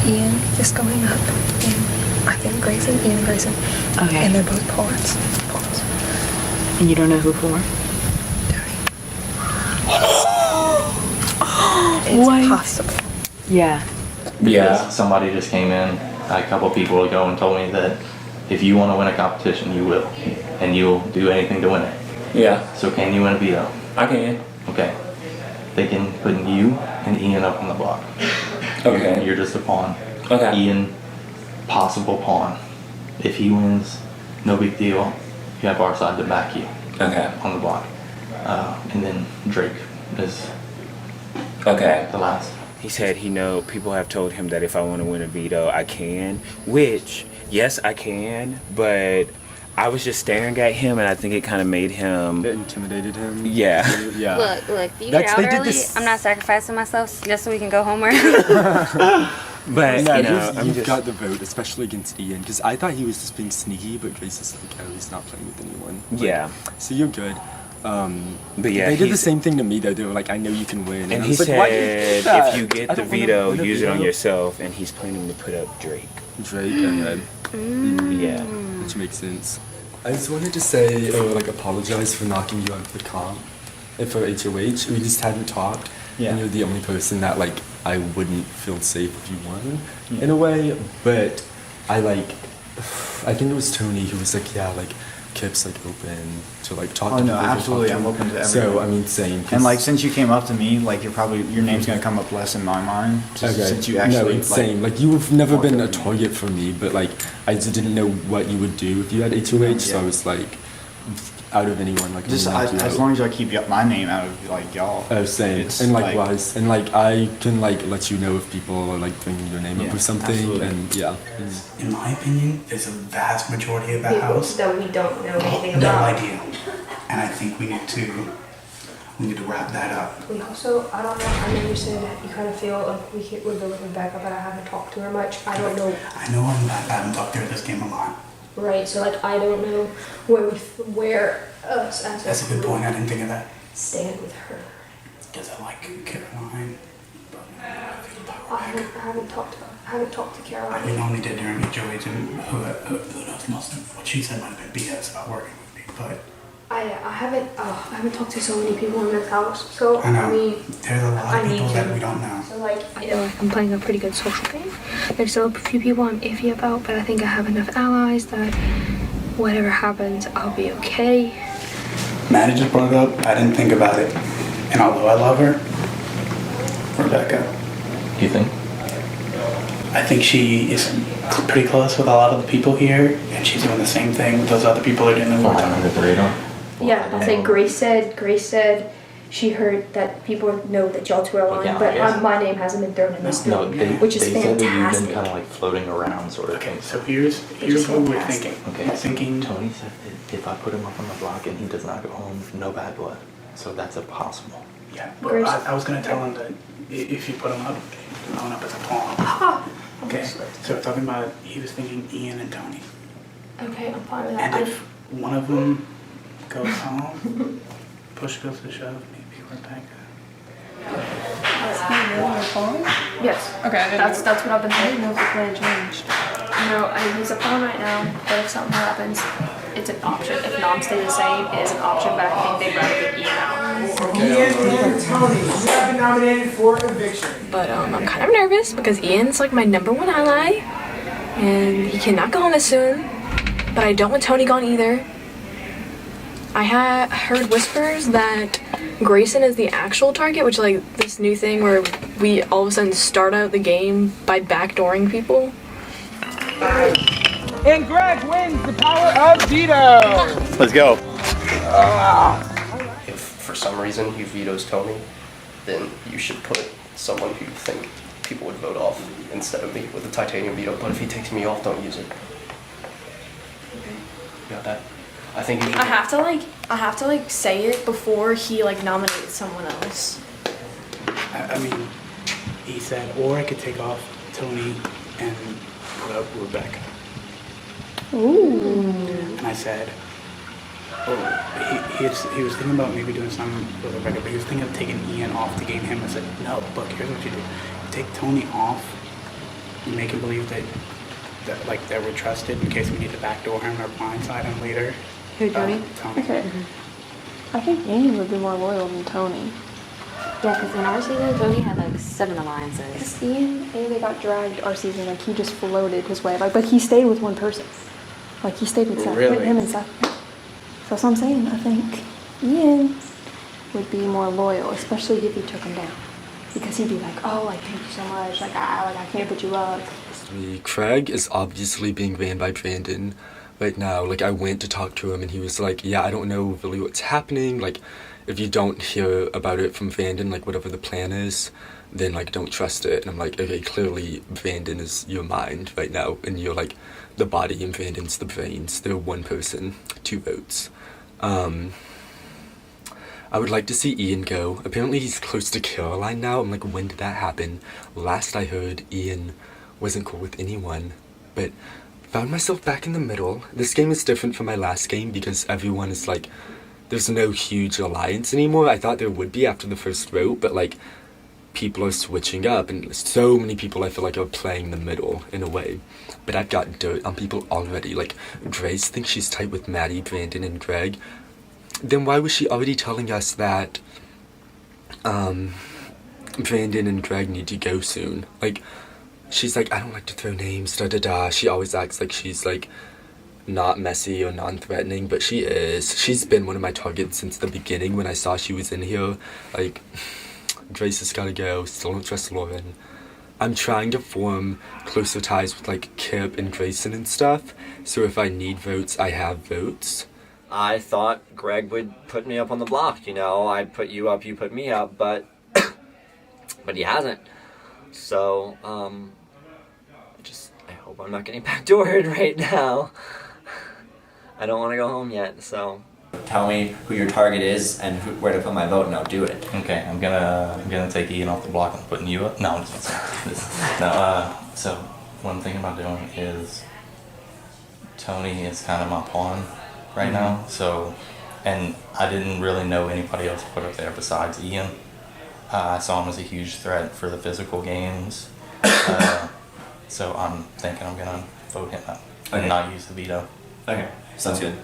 Ian is going up, and I think Grayson, Ian and Grayson. Okay. And they're both pawns. And you don't know who for? It's possible. Yeah. Because somebody just came in a couple people ago and told me that if you want to win a competition, you will. And you'll do anything to win it. Yeah. So can you win a veto? I can. Okay. They can put you and Ian up on the block. Okay. You're just a pawn. Okay. Ian, possible pawn. If he wins, no big deal. You have our side to back you. Okay. On the block. And then Drake is Okay. the last. He said people have told him that if I want to win a veto, I can. Which, yes, I can, but I was just staring at him, and I think it kind of made him... It intimidated him. Yeah. Yeah. Look, you get out early, I'm not sacrificing myself just so we can go home early. But, yeah, you've got the vote, especially against Ian, because I thought he was just being sneaky, but Grace is like, oh, he's not playing with anyone. Yeah. So you're good. But yeah, they did the same thing to me though. They were like, "I know you can win," And I he was like, said, "Why do you do that? if you get I the don't wanna veto, win a use it on veto." yourself, and he's planning to put up Drake. Drake, okay. Yeah. Which makes sense. I just wanted to say, apologize for knocking you out of the comp. For HOH, we just hadn't talked. Yeah. And you're the only person that I wouldn't feel safe if you won, in a way. But I think it was Tony who was like, Kip's open to talk to Oh no, people. absolutely, I'm open to everything. So I mean, same. And since you came up to me, your name's gonna come up less in my mind. Since you actually no, it's same. You've never been a target for me, but I just didn't know what you would do if you had HOH. So I was out of anyone, just as long as I keep my name out of y'all. Oh, same. And likewise, and I can let you know if people are bringing your name up or something. Absolutely. And yeah. In my opinion, there's a vast majority of that house that we don't know anything no about. idea, and I think we need to wrap that up. We also, I don't know, I know you said that you kind of feel like we're good with Rebecca, but I haven't talked to her much. I don't know. I know I haven't talked to her this game a lot. Right, so I don't know where us as That's a good point. I didn't think of that. stand with her. Because I like Caroline. I haven't talked to Caroline. I only did during HOH, and who knows, most of what she said might have been BS about working with me, but I haven't talked to so many people in this house, so I know. mean, There's a lot of people that we don't know. So I feel like I'm playing a pretty good social game. There's still a few people I'm iffy about, but I think I have enough allies that whatever happens, I'll be okay. Maddie just brought it up. I didn't think about it. And although I love her, Rebecca. You think? I think she is pretty close with a lot of the people here, and she's doing the same thing with those other people that are doing the work. Yeah, I'll say Grace said she heard that people know that y'all two are aligned, but my name hasn't been thrown in this No, room, which is they said that you've fantastic. been kind of floating around sort of thing. So here's what we're thinking. Okay. Thinking. Tony said that if I put him up on the block and he does not go home, no bad blood. So that's a possible. Yeah, but I was gonna tell him that if you put him up, going up as a pawn. Okay, so we're talking about, he was thinking Ian and Tony. Okay, I'm fine with that. And if one of them goes home, push goes to shove, maybe Rebecca. Yes. Okay, That's what I've been saying. No, the plan changed. he's a pawn right now, but if something happens, it's an option. If Nom stays the same, it is an option, but I think they'd rather get Ian out. Ian and Tony, you have been nominated for eviction. But I'm kind of nervous because Ian's like my #1 ally, and he cannot go home as soon. But I don't want Tony gone either. I had heard whispers that Grayson is the actual target, which like this new thing where we all of a sudden start out the game by backdooring people. And Greg wins the Power of Veto. Let's go. If for some reason he vetoes Tony, then you should put someone who you think people would vote off instead of me with the titanium veto. But if he takes me off, don't use it. You got that? I think you should. I have to say it before he like nominates someone else. I mean, he said, or I could take off Tony and put up Rebecca. Ooh. And I said, he was thinking about maybe doing something with Rebecca, but he was thinking of taking Ian off to game him. I said, no, look, here's what you do. You take Tony off, you make him believe that we're trusted in case we need to backdoor him or blindside him later. Who, Tony? Tony. Okay. I think Ian would be more loyal than Tony. Yeah, because in our season, Tony had like 7 alliances. Because Ian, they got dragged our season, like he just floated his way, like, but he stayed with one person. Like he stayed with Seth, with him and Seth. So that's what I'm saying. I think Ian would be more loyal, especially if you took him down, because he'd be like, oh, like thank you so much, like I can't put you up. Craig is obviously being ran by Brandon right now. Like, I went to talk to him and he was like, yeah, I don't know really what's happening. Like, if you don't hear about it from Brandon, like whatever the plan is, then like don't trust it. And I'm like, okay, clearly Brandon is your mind right now and you're like the body and Brandon's the brains. They're one person, 2 votes. I would like to see Ian go. Apparently he's close to Caroline now. I'm like, when did that happen? Last I heard, Ian wasn't cool with anyone, but found myself back in the middle. This game is different from my last game because everyone is like, there's no huge alliance anymore. I thought there would be after the first vote, but like people are switching up and so many people I feel like are playing the middle in a way. But I've got dirt on people already. Like Grace thinks she's tight with Maddie, Brandon, and Greg. Then why was she already telling us that Brandon and Greg need to go soon? Like, she's like, I don't like to throw names, da-da-da. She always acts like she's, like, not messy or non-threatening, but she is. She's been one of my targets since the beginning when I saw she was in here. Like, Grace has gotta go. Still don't trust Lauren. I'm trying to form closer ties with, like, Kip and Grayson and stuff. So if I need votes, I have votes. I thought Greg would put me up on the block, you know. I put you up, you put me up, but he hasn't. So, I hope I'm not getting backdoored right now. I don't want to go home yet, so. Tell me who your target is and where to put my vote, and I'll do it. Okay, I'm gonna take Ian off the block and putting you up. No, I'm just so what I'm thinking about doing is Tony is kind of my pawn right now. So, and I didn't really know anybody else to put up there besides Ian. I saw him as a huge threat for the physical games. So I'm thinking I'm gonna vote him up and not use the veto. Okay, sounds good.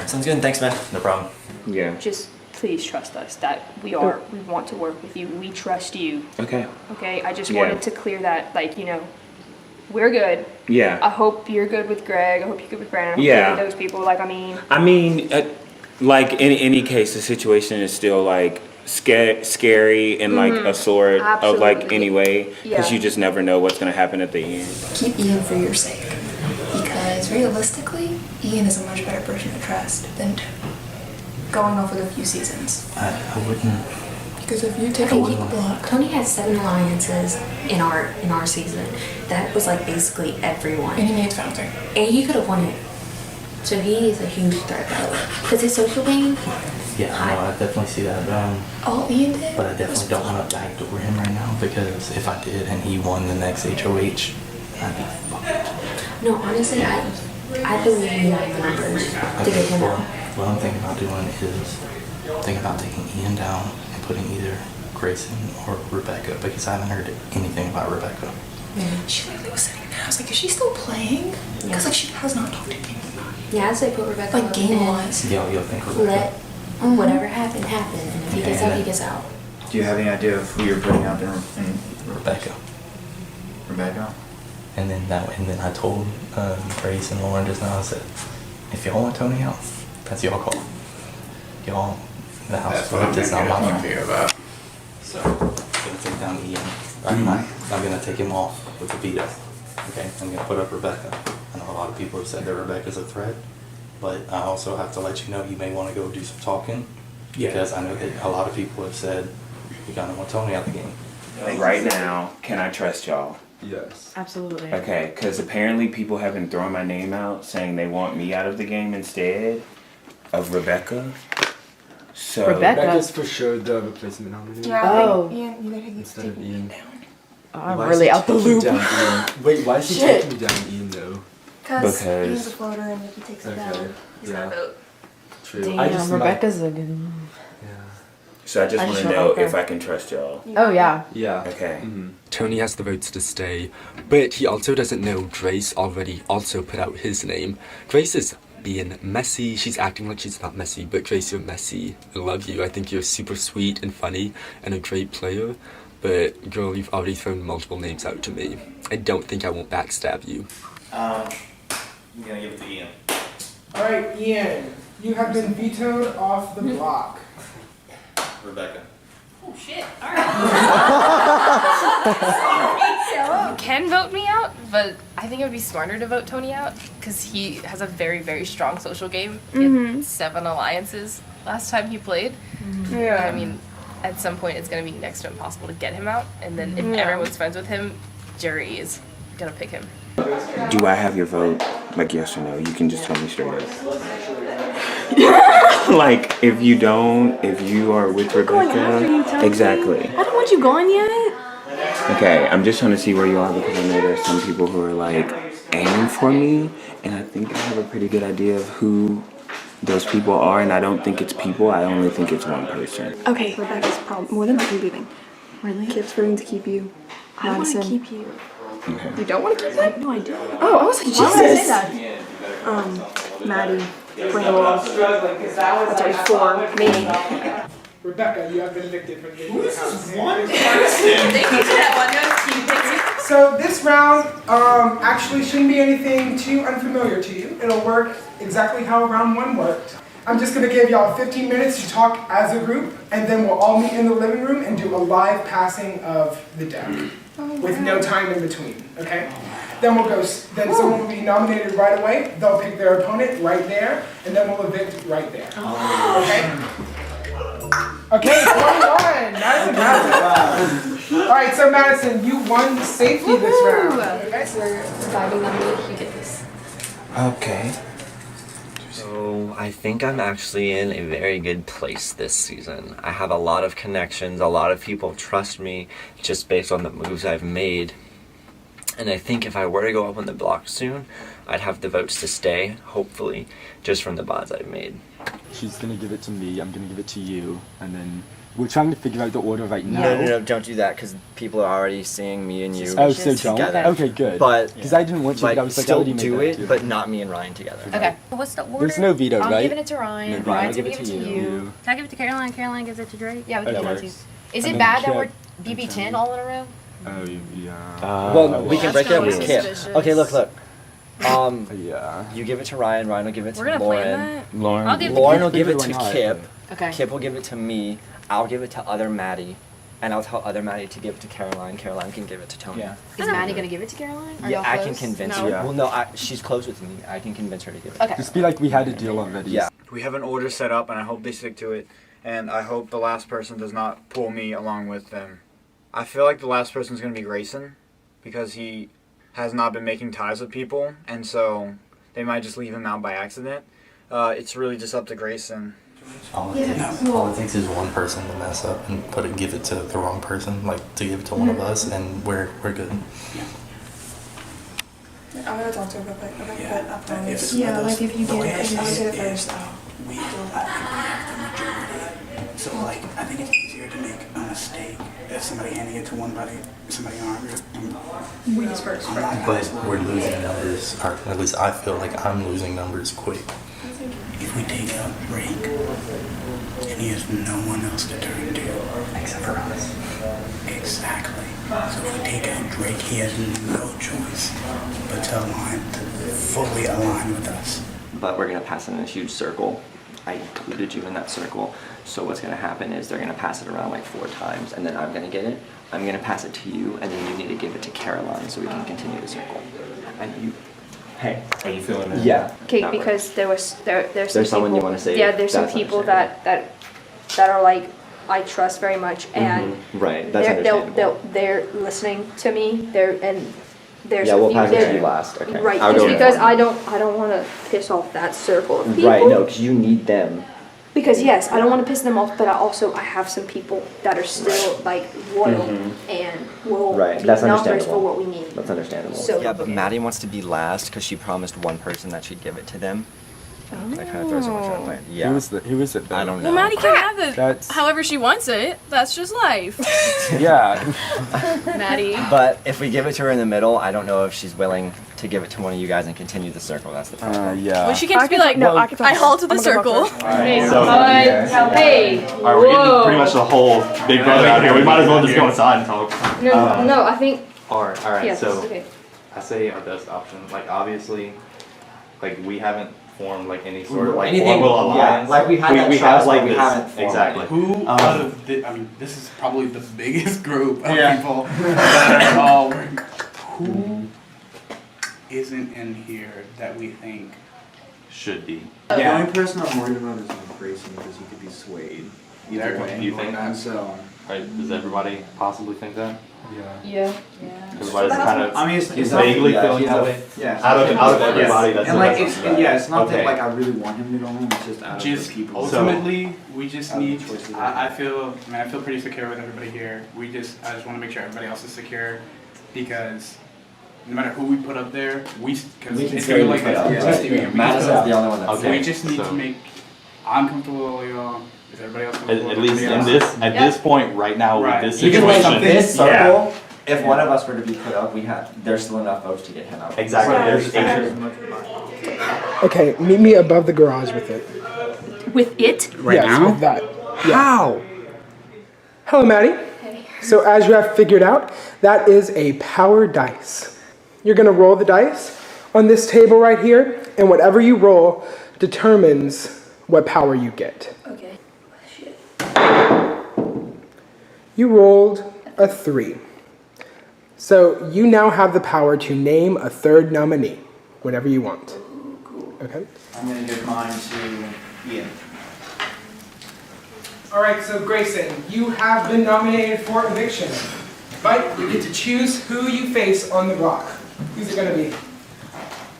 Sounds good. Thanks, man. No problem. Yeah. Just please trust us that we want to work with you. We trust you. Okay. Okay, I just wanted to clear that, like, you know, we're good. Yeah. I hope you're good with Greg. I hope you're good with Brandon. I hope Yeah. you're good with those people. Like, I mean, like in any case, the situation is still like scary and like a sort of like anyway, because you just never know what's gonna happen at the end. Keep Ian for your sake, because realistically, Ian is a much better person to trust than going off with a few seasons. I wouldn't. Because if you take a weak block, Tony had 7 alliances in our season. That was like basically everyone. And he made Fountain. And he could have won it. So he is a huge threat, by the way. Because his social game. Yeah, I know, I definitely see that. All Ian did. But I definitely don't want to backdoor him right now, because if I did and he won the next HOH, I'd be fucked. No, honestly, I believe we have the numbers to get him out. What I'm thinking about doing is thinking about taking Ian down and putting either Grayson or Rebecca, because I haven't heard anything about Rebecca. She literally was sitting there. I was like, is she still playing? Because like she has not talked to me. Yeah, I'd say put Rebecca Like up game-wise. You'll think let whatever happen, happen. And if he gets out, he gets out. Do you have any idea of who you're putting out there in Rebecca. Rebecca? And then I told Grayson and Lauren just now, I said, if y'all want Tony out, that's y'all call. Y'all, the house vote is not my fault. So, I'm gonna take down Ian. I'm gonna take him off with the veto. Okay, I'm gonna put up Rebecca. I know a lot of people have said that Rebecca's a threat, but I also have to let you know you may want to go do some talking. Yeah. Because I know that a lot of people have said we kind of want Tony out of the game. Right now, can I trust y'all? Yes. Absolutely. Okay, because apparently people have been throwing my name out, saying they want me out of the game instead of Rebecca. So Rebecca's for sure the replacement nominee. Oh. Ian, you gotta Instead of Ian. I'm Why really is she out the taking loop. down Ian? Wait, why is she Shit. taking down Ian though? Because Ian's a floater and if he takes it Okay. down, he's gonna vote. True. Damn, Rebecca's a good one. So I just I want just to want know her. if I can trust y'all. Oh, yeah. Yeah. Okay. Tony has the votes to stay, but he also doesn't know Grace already also put out his name. Grace is being messy. She's acting like she's not messy, but Grace, you're messy. I love you. I think you're super sweet and funny and a great player. But girl, you've already thrown multiple names out to me. I don't think I won't backstab you. I'm gonna give it to Ian. All right, Ian, you have been vetoed off the block. Rebecca. Oh shit, alright. You can vote me out, but I think it would be smarter to vote Tony out because he has a very, very strong social game. He had 7 alliances last time he played. Yeah. I mean, at some point it's going to be next to impossible to get him out, and then if Yeah. everyone's friends with him, Jerry is going to pick him. Do I have your vote? Like yes or no? You can just tell me straight up. Like if you don't, if you are with Rebecca, exactly. I don't want you gone yet. Okay, I'm just trying to see where you are because I know there's some people who are like aiming for me, and I think I have a pretty good idea of who those people are, and I don't think it's people. I only think it's one person. Okay, Rebecca's probably more than likely leaving. Really? Kip's voting to keep you. I want to Madison. keep you. Okay. You don't want to keep him? No, I do. Oh, I was like, Jesus. Why would I say that? Maddie, Brindle. That's already 4. Me. Rebecca, you have been evicted from the game. Who is this Thank you to that one guy. So this round actually shouldn't be anything too unfamiliar to you. It'll work exactly how round 1 worked. I'm just gonna give y'all 15 minutes to talk as a group, and then we'll all meet in the living room and do a live passing of the deck with no time in between, okay? Then we'll go, then someone will be nominated right away, they'll pick their opponent right there, and then we'll evict right there, okay? Okay, 21, Madison. All right, so Madison, you won safety this round. Okay? We're vibing on me. You get this. Okay. So I think I'm actually in a very good place this season. I have a lot of connections, a lot of people trust me just based on the moves I've made. And I think if I were to go up on the block soon, I'd have the votes to stay, hopefully, just from the bonds I've made. She's gonna give it to me, I'm gonna give it to you, and then we're trying to figure out the order right now. No, don't do that because people are already seeing me and you. Oh, so don't? together. Okay, good. But because I didn't want you, like, but I was like, I still already made do that it, too. but not me and Ryan together. Okay. What's the order? There's no veto, I'm right? giving it to Ryan. No, Ryan's I'll gonna give it to you. Can I give it to Caroline? Caroline gives it to Drake? Yeah, we can That do that too. works. Is And it then bad that Kip we're BB10 all in a row? Oh, yeah. Well, we can That's break it up gonna with be Kip. suspicious. Okay, look. Yeah. You give it to Ryan. Ryan will give it to We're gonna Lauren. plan that? Lauren. I'll give it to Lauren Kip. will give it to Why not? Kip. Okay. Kip will give it to me. I'll give it to other Maddie. And I'll tell other Maddie to give it to Caroline. Caroline can give it to Tony. Yeah. Is Maddie gonna give it to Caroline? Are Yeah, y'all I close? can convince No? her. Well, no, she's close with me. I can convince her to give it. Okay. Just be like we had a deal already. Yeah. We have an order set up, and I hope they stick to it. And I hope the last person does not pull me along with them. I feel like the last person is going to be Grayson, because he has not been making ties with people, and so they might just leave him out by accident. It's really just up to Grayson. All it takes is one person to mess up and give it to the wrong person, like to give it to one of us, and we're good. I'm gonna talk to her real quick, okay? But I promise. Yeah, like if you get it, I'll get it if first. We feel like we have the majority. So like, I think it's easier to make a mistake if somebody handing it to somebody on our We disperse. But we're losing numbers, or at least I feel like I'm losing numbers quick. If we take out Drake, and he has no one else to turn to. Except for us. Exactly. So if we take out Drake, he has no choice but to fully align with us. But we're gonna pass it in a huge circle. I included you in that circle. So what's gonna happen is they're gonna pass it around like 4 times, and then I'm gonna get it. I'm gonna pass it to you, and then you need to give it to Caroline so we can continue the circle. And you, hey, are you feeling it? Yeah. Okay, that because works. there's There's some someone people, you wanna say yeah, there's some that's people that are like I trust very much, and right, that's understandable. they're listening to me. There's Yeah, a we'll few pass it to there. you last. Okay. Right, I'll just go because in. I don't want to piss off that circle of people. Right, no, because you need them. Because yes, I don't want to piss them off, but I have some people that are still like loyal and will Right, be that's numbers understandable. for what we need. That's understandable. So- yeah, but Maddie wants to be last because she promised one person that she'd give it to them. That kind of throws so much on there. Yeah. Who was it? I don't know. Well, Maddie can have it That's- however she wants it. That's just life. Yeah. Maddie. But if we give it to her in the middle, I don't know if she's willing to give it to one of you guys and continue the circle. That's the problem. Yeah. Well, she can't just be like, no, I haul to the circle. Alright, so, hey, alright, we're getting pretty much the whole Big Brother out here. We might as well just go inside and talk. No, I think. Alright, Yes, so okay. I say our best option. Like obviously, like we haven't formed like any sort of like Anything- formal yeah, alliance. like we had that have trust, like but we this haven't formed exactly. Who out of I mean, this is probably the biggest group of Yeah. people that are all working. Who isn't in here that we think should be? The only person I'm worried about is Grayson because he could be swayed. Either way. You think that? So. Right, does everybody possibly think that? Yeah. Everybody's kind of I mean, it's vaguely not, feeling yeah, that way. Yeah. Out of everybody, that's and the like best it's one. it's not Okay. that like I really want him to go home. It's just out of just the people. ultimately we just Out of the need choices I feel pretty secure with everybody here. I just want to make sure everybody else is secure because no matter who we put up there, because We can it's still like put up. this. Yeah. Madison's the only one that's We safe. just need So- to make I'm comfortable with y'all. Is everybody else comfortable? At with least in everybody else? this at this point right now Right. with this Even with situation. this circle, Yeah. if one of us were to be put up, there's still enough votes to get him out. Exactly. There's Okay, meet me above the garage with it. With it? Yes, with that. Yeah. How? Hello, Maddie. So as you have figured out, that is a power dice. You're gonna roll the dice on this table right here, and whatever you roll determines what power you get. Okay. You rolled a 3. So you now have the power to name a third nominee, whatever you want. Okay? I'm gonna give mine to Ian. All right, so Grayson, you have been nominated for eviction, but you get to choose who you face on the block. Who's it gonna be?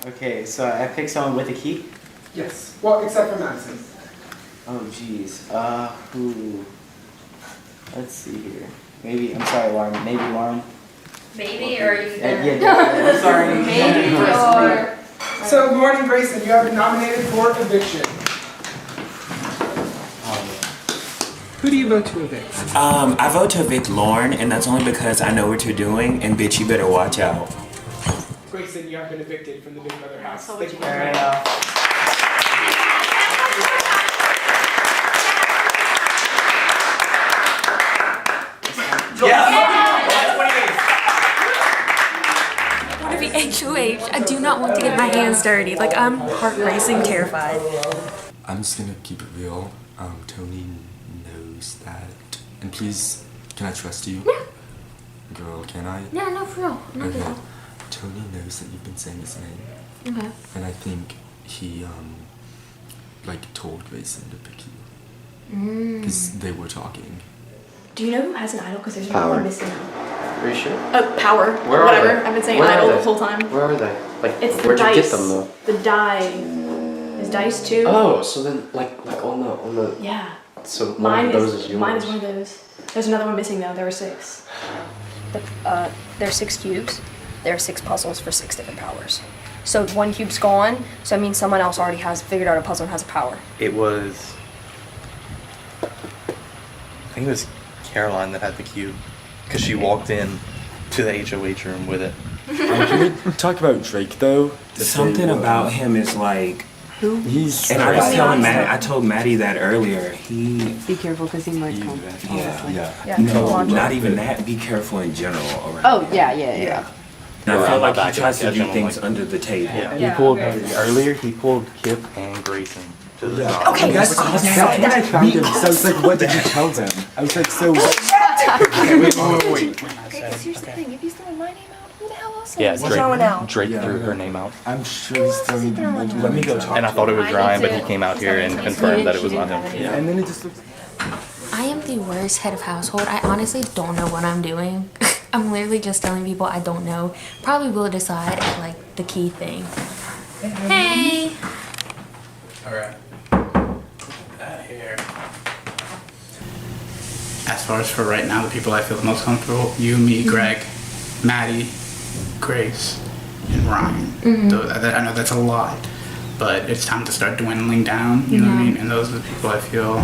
Okay, so I picked someone with a key? Yes. Well, except for Madison. Oh, jeez. Who? Let's see here. Maybe, I'm sorry, Lauren. Maybe Lauren. Maybe, or are you Yeah, I'm sorry. Maybe, or... So, Lauren and Grayson, you have been nominated for eviction. Who do you vote to evict? I vote to evict Lauren, and that's only because I know what you're doing, and bitch, you better watch out. Grayson, you have been evicted from the Big Brother house. So Thank you fair very much. enough. I want to be HOH. I do not want to get my hands dirty. Like, I'm heart racing terrified. I'm just gonna keep it real. Tony knows that. And please, can I trust you? Yeah. Girl, can I? Yeah, no, for real. I'm not Okay. good. Tony knows that you've been saying his name. Okay. And I think he, like, told Grayson to pick you. Mm. Because they were talking. Do you know who has an idol? Because there's Power. another one missing now. Are you sure? Power. Where are Whatever. they? I've been saying Where are idol they? the whole time. Where are they? Like, It's the where'd dice. you get them though? The die. Is dice too? Oh, so then like on the. Yeah. So one Mine of those is yours. mine is one of those. There's another one missing though. There were 6. There's 6 cubes. There are 6 puzzles for 6 different powers. So 1 cube's gone. So that means someone else already has figured out a puzzle and has a power. It was think it was Caroline that had the cube, because she walked in to the HOH room with it. Can we talk about Drake though? Something about him is like. Who? He's. And I was telling Matt. I told Maddie that earlier. Be careful because he might come. Yeah. No, not even that. Be careful in general around. Oh yeah. And I feel like he tries to do things under the table. He pulled earlier. He pulled Kip and Grayson to the top. Okay, that's when I found him. So I was like, what did you tell them? I was like, so what? Okay, wait. Okay, because here's the thing. If he's throwing my name out, who the hell else Yeah, is throwing out? Drake threw her name out. I'm sure he's throwing. Let me go talk. And I thought it was Ryan, but he came out here and confirmed that it was not him. Yeah. And then it just looks. I am the worst head of household. I honestly don't know what I'm doing. I'm literally just telling people I don't know. Probably will decide at like the key thing. Hey! Alright. That here. As far as for right now, the people I feel the most comfortable, you, me, Greg, Maddie, Grace, and Ryan. I know that's a lot, but it's time to start dwindling down, you know what I mean? And those are the people I feel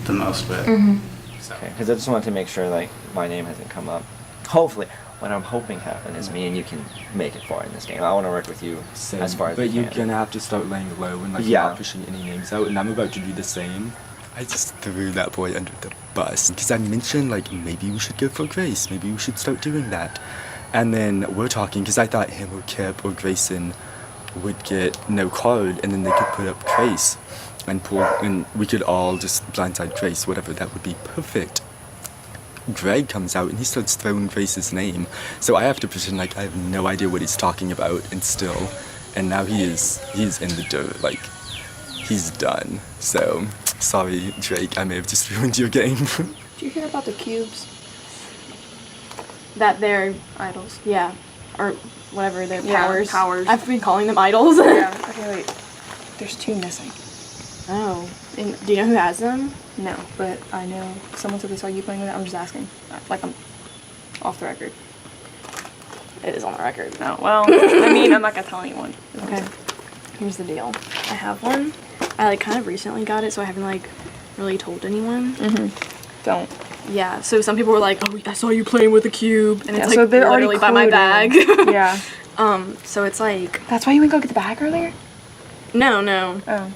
the most with. Okay, because I just wanted to make sure like my name hasn't come up. Hopefully, what I'm hoping happen is me and you can make it far in this game. I want to work with you as far as But we you're can. gonna have to start laying low and like Yeah. not pushing any names out, and I'm about to do the same. I just threw that boy under the bus because I mentioned like maybe we should go for Grace, maybe we should start doing that, and then we're talking because I thought him or Kip or Grayson would get no card, and then they could put up Grace and pull, and we could all just blindside Grace, whatever. That would be perfect. Greg comes out and he starts throwing Grace's name, so I have to pretend like I have no idea what he's talking about, and now he's in the dirt, like he's done. So sorry, Drake, I may have just ruined your game. Did you hear about the cubes? That they're idols. Yeah. Or whatever, they're powers. powers. I've been calling them idols. Yeah. Okay, wait. There's 2 missing. Oh. And do you know who has them? No, but I know someone said they saw you playing with it. I'm just asking. Like, I'm off the record. It is on the record. No, well, I mean, I'm not gonna tell anyone. Okay. Here's the deal. I have one. I, like, kind of recently got it, so I haven't, like, really told anyone. Don't. Yeah, so some people were like, oh, I saw you playing with a cube. And it's, like, so they're already literally by my bag. Yeah. So it's like... That's why you went go get the bag earlier? No. Oh.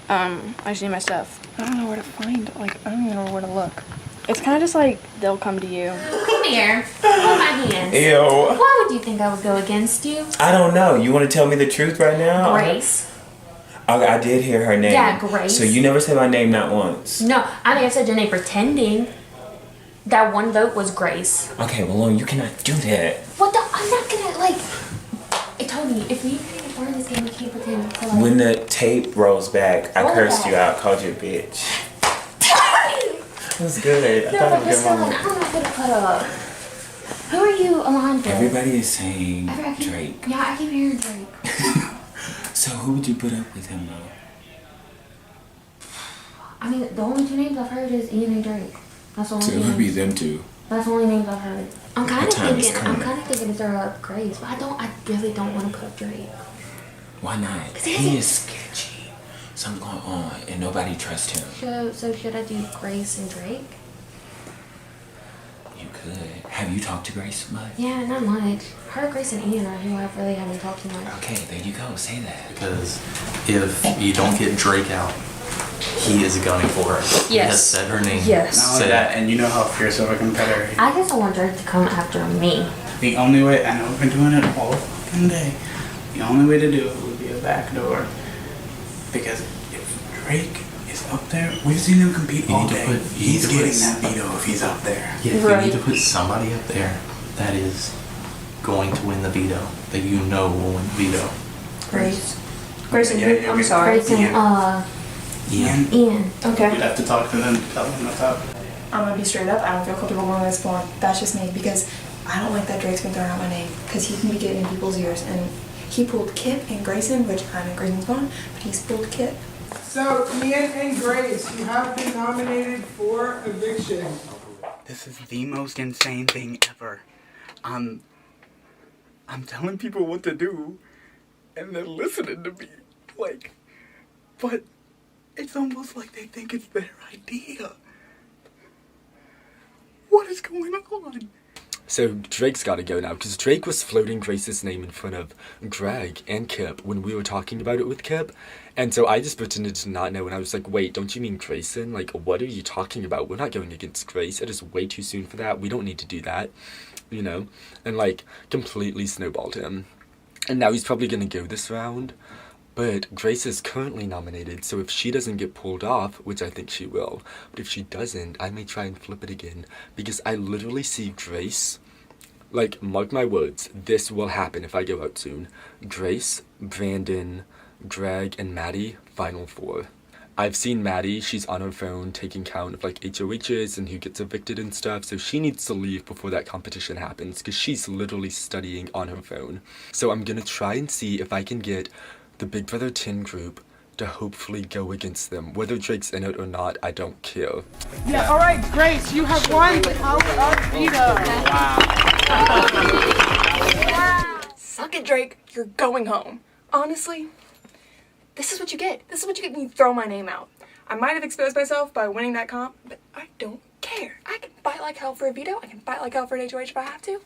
I just need my stuff. I don't know where to find, like, I don't even know where to look. It's kind of just like, they'll come to you. Come here. Hold my hands. Ew. Why would you think I would go against you? I don't know. You want to tell me the truth right now? Grace. I did hear her name. Yeah, Grace. So you never said my name not once. No, I mean I said your name pretending. That one vote was Grace. Okay, well, Lauren, you cannot do that. What the? I'm not gonna like. Tony, if we can't learn this game, we can't pretend to like. When the tape rolls back, I Roll cursed back. you out, called you a bitch. It was good. I No, thought but it was a good listen, I moment. don't know who to put up. Who are you aligned with? Everybody is saying I keep- Drake. Yeah, I keep hearing Drake. So who would you put up with him though? I mean, the only 2 names I've heard is Ian and Drake. That's the only So it names. would be them two. That's the only names I've heard. I'm kind That of time is thinking. I'm coming. kind of thinking to throw up Grace, but I really don't want to put up Drake. Why not? He is sketchy. Something going on, and nobody trusts him. So should I do Grace and Drake? You could. Have you talked to Grace much? Yeah, not much. Her, Grace, and Ian are who I really haven't talked to much. Okay, there you go. Say that. Because if you don't get Drake out, he is gunning for her. He has said her name. Yes. Not only that, and you know how fierce of a competitor he is. I guess I want Drake to come after me. The only way, I know we've been doing it all fucking day, the only way to do it would be a backdoor. Because if Drake is up there, we've seen him compete all day. He's getting that veto if he's up there. Yeah, you need to put somebody up there that is going to win the veto, that you know will win the veto. Grace. Grace and Yeah, I'm sorry. Grace and Ian. Ian. Okay. You'd have to talk to them, tell them what's up. I'm gonna be straight up. I don't feel comfortable going to this spawn. That's just me because I don't like that Drake's been throwing out my name because he can be getting in people's ears and he pulled Kip and Grayson, which I'm in Grayson's spawn, but he's pulled Kip. So, Ian and Grace, you have been nominated for eviction. This is the most insane thing ever. I'm telling people what to do, and they're listening to me. Like, but it's almost like they think it's their idea. What is going on? So Drake's gotta go now, because Drake was floating Grace's name in front of Greg and Kip when we were talking about it with Kip. And so I just pretended to not know, and I was like, wait, don't you mean Grayson? Like, what are you talking about? We're not going against Grace. It is way too soon for that. We don't need to do that, you know? And, like, completely snowballed him. And now he's probably gonna go this round. But Grace is currently nominated, so if she doesn't get pulled off, which I think she will, but if she doesn't, I may try and flip it again, because I literally see Grace, like, mark my words, this will happen if I go out soon. Grace, Brandon, Greg, and Maddie, final four. I've seen Maddie, she's on her phone taking count of, like, HOHs and who gets evicted and stuff, so she needs to leave before that competition happens, because she's literally studying on her phone. So I'm gonna try and see if I can get the Big Brother 10 group to hopefully go against them. Whether Drake's in it or not, I don't care. Yeah, all right, Grace, you have won the Power of Veto. Wow. Suck it, Drake. You're going home. Honestly, this is what you get. This is what you get when you throw my name out. I might have exposed myself by winning that comp, but I don't care. I can fight like hell for a veto. I can fight like hell for an HOH if I have to.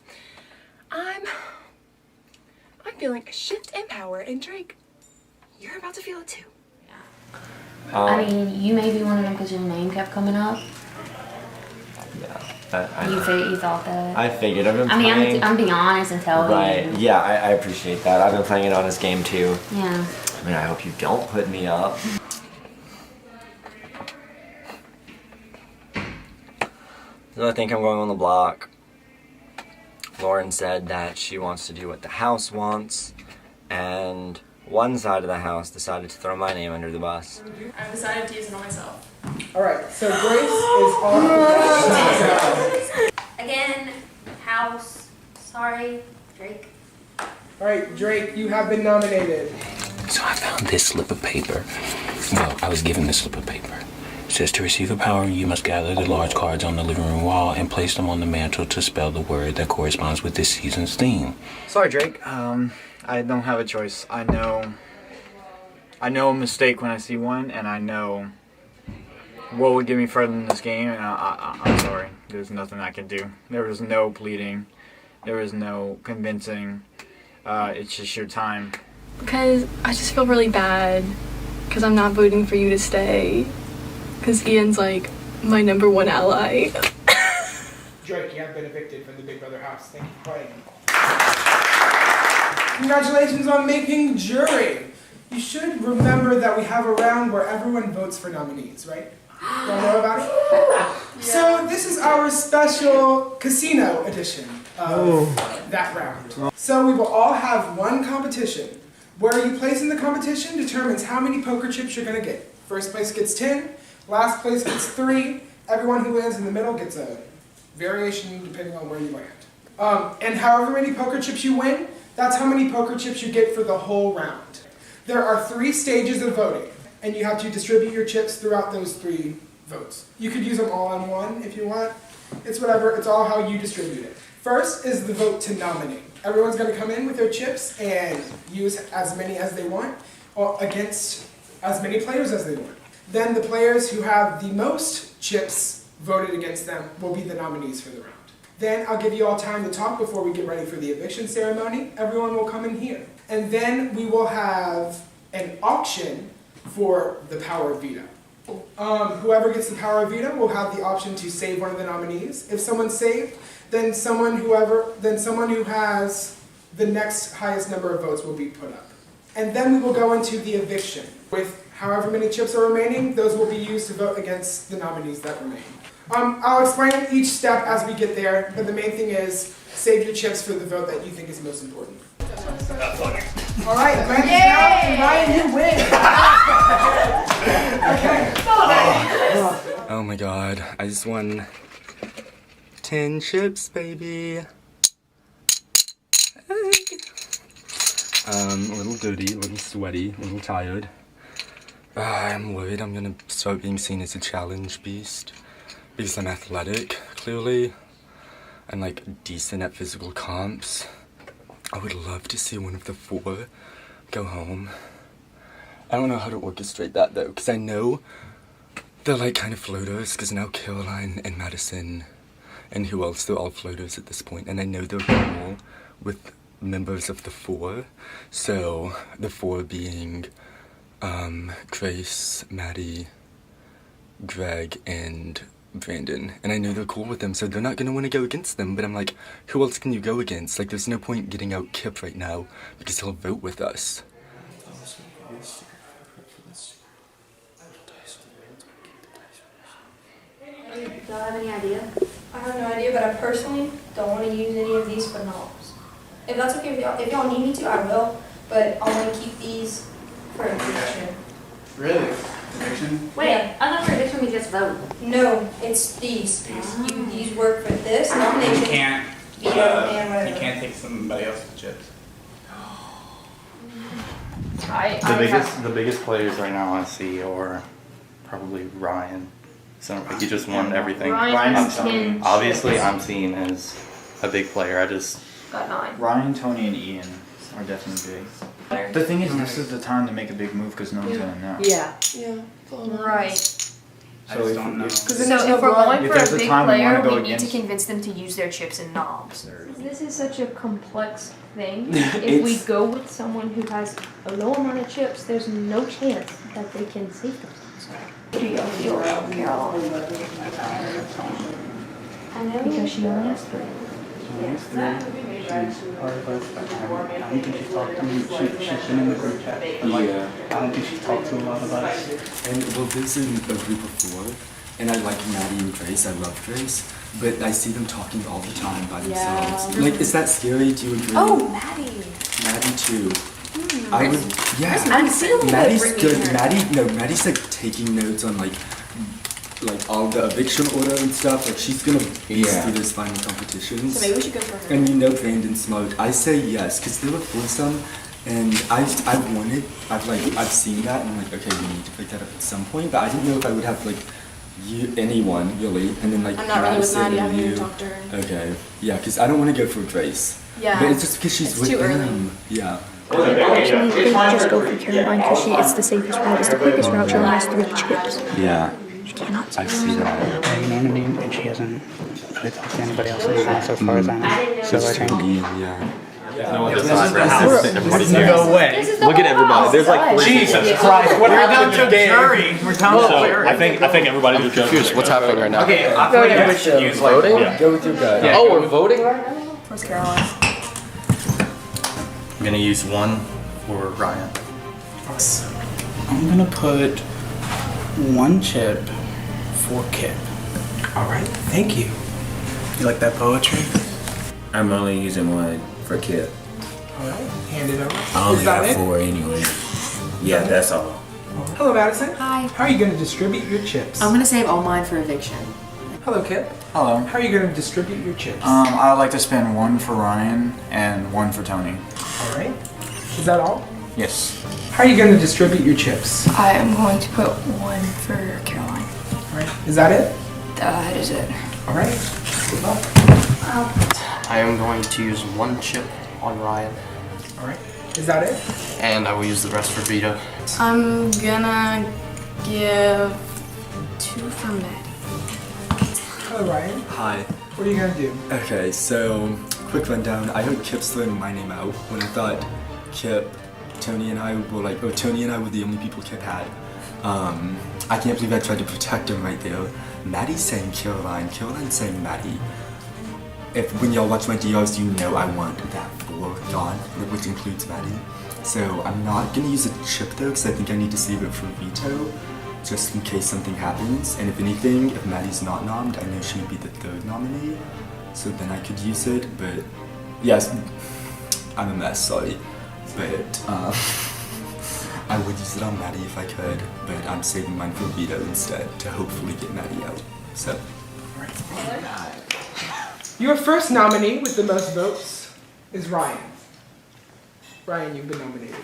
I'm feeling a shift in power, and Drake, you're about to feel it too. I mean, you may be one of them because your name kept coming up. Yeah. You thought that? I figured. I've been playing. I'm being honest and tell you. Right. Yeah, I appreciate that. I've been playing an honest game too. Yeah. I mean, I hope you don't put me up. So I think I'm going on the block. Lauren said that she wants to do what the house wants, and one side of the house decided to throw my name under the bus. I've decided to use it on myself. All right, so Grace is on. Again, house. Sorry, Drake. All right, Drake, you have been nominated. So I found this slip of paper. Well, I was given this slip of paper. It says, to receive a power, you must gather the large cards on the living room wall and place them on the mantle to spell the word that corresponds with this season's theme. Sorry, Drake. I don't have a choice. I know a mistake when I see one, and I know what would get me further in this game, and I'm sorry. There's nothing I can do. There was no pleading. There was no convincing. It's just your time. Because I just feel really bad because I'm not voting for you to stay. Because Ian's like my #1 ally. Drake, you have been evicted from the Big Brother house. Thank you for playing. Congratulations on making jury. You should remember that we have a round where everyone votes for nominees, right? Y'all know about it? Yeah. So this is our special casino edition of that round. So we will all have one competition. Where you place in the competition determines how many poker chips you're gonna get. First place gets 10, last place gets 3. Everyone who lands in the middle gets a variation depending on where you land. And however many poker chips you win, that's how many poker chips you get for the whole round. There are 3 stages of voting, and you have to distribute your chips throughout those 3 votes. You could use them all in one if you want. It's whatever, it's all how you distribute it. First is the vote to nominate. Everyone's gonna come in with their chips and use as many as they want, or against as many players as they want. Then the players who have the most chips voted against them will be the nominees for the round. Then I'll give you all time to talk before we get ready for the eviction ceremony. Everyone will come in here. And then we will have an auction for the Power of Veto. Whoever gets the Power of Veto will have the option to save one of the nominees. If someone's saved, then someone who has the next highest number of votes will be put up. And then we will go into the eviction. With however many chips are remaining, those will be used to vote against the nominees that remain. I'll explain each step as we get there, but the main thing is save your chips for the vote that you think is most important. All right, Brandon, and Ryan, you win. Okay. Oh my god, I just won 10 chips, baby. A little dirty, a little sweaty, a little tired. I'm worried I'm gonna start being seen as a challenge beast. Because I'm athletic, clearly, and like decent at physical comps. I would love to see one of the 4 go home. I don't know how to orchestrate that though, because I know they're like kind of floaters, because now Caroline and Madison and who else? They're all floaters at this point, and I know they're cool with members of the four. So the four being Grace, Maddie, Greg, and Brandon. And I know they're cool with them, so they're not gonna want to go against them. But I'm like, who else can you go against? Like, there's no point getting out Kip right now because he'll vote with us. Do y'all have any idea? I have no idea, but I personally don't want to use any of these for knobs. If that's okay with y'all, if y'all need me to, I will, but I want to keep these for eviction. Really? Eviction? Wait, Yeah. I thought for eviction we just vote. No, it's these. These work for this nomination. You can't. Veto and whatever. You can't take somebody else's chips. The biggest players right now I see are probably Ryan. So he just won everything. Obviously, I'm seen as a big player. I just got 9. Ryan, Tony, and Ian are definitely big. The thing is, this is the time to make a big move because no one's gonna know. Yeah. Right. So if, So if, if we're going if for there's a a big time we player, wanna go we need to against- convince them to use their chips and knobs. This is such a complex thing. It's- If we go with someone who has a low amount of chips, there's no chance that they can save themselves. Do you feel about Caroline? I know. Because she only has 3. She's part of us, but I don't think she's talked to me. She's been in the group chat, but like, I don't think she's talked to a lot of us. And well, there's a group of 4, and I like Maddie and Grace. I love Grace, but I see them talking all the time by themselves. Like, is that scary? Do you agree? Oh, Maddie. Maddie too. I would, yeah. I'm seeing Maddie's good. Maddie's like taking notes on like all the eviction order and stuff. Like, she's gonna beat through those final competitions. So maybe we should go for her. And Brandon's smart. I say yes because they were foursome, and I've seen that, and I'm like, okay, we need to pick that up at some point. But I didn't know if I would have like anyone really, and then like I'm not really with Madison Maddie, I and haven't you. even talked to her. Okay, yeah, because I don't want to go for Grace. Yeah. But it's just because she's It's with too early. them. Yeah. Actually, I think just go for Caroline because it's the safest route. It's the quickest route. She only has 3 chips. yeah. She cannot I see that. Yeah, you know what I mean? And she hasn't really talked to anybody else in the house as far as I know. So I think. No one This decides is for the house. house. Everybody's No here. way. Look at everybody. There's like 3 Jesus Christ! What happened to the jury? We're down to the jury. I think everybody just confused. What's happening right now? Okay, I feel like we should use like voting. yeah. Go with your gut. Oh, we're voting right now. Where's Caroline? I'm gonna use 1 for Ryan. I'm gonna put 1 chip for Kip. All right, thank you. You like that poetry? I'm only using 1 for Kip. All right, hand it over. I only Is that got it? 4 anyway. Yeah, that's all. Hello, Madison. Hi. How are you going to distribute your chips? I'm gonna save all mine for eviction. Hello, Kip. Hello. How are you going to distribute your chips? I would like to spend 1 for Ryan and 1 for Tony. All right. Is that all? Yes. How are you going to distribute your chips? I am going to put 1 for Caroline. All right. Is that it? That is it. All right. Good luck. I am going to use 1 chip on Ryan, All right. Is that it? and I will use the rest for Veto. I'm gonna give 2 for Maddie. Hello, Ryan. Hi. What are you going to do? Okay, so quick rundown. I heard Kip's throwing my name out when I thought Kip, Tony and I were the only people Kip had. I can't believe I tried to protect him right there. Maddie's saying Caroline, Caroline's saying Maddie. When y'all watch my DRs, you know I want that 4 gone, which includes Maddie. So I'm not gonna use a chip though, because I think I need to save it for Veto, just in case something happens. And if anything, if Maddie's not nommed, I know she would be the 3rd nominee. So then I could use it, but yes, I'm a mess, sorry. But I would use it on Maddie if I could, but I'm saving mine for Veto instead to hopefully get Maddie out. So. Your first nominee with the most votes is Ryan. Ryan, you've been nominated.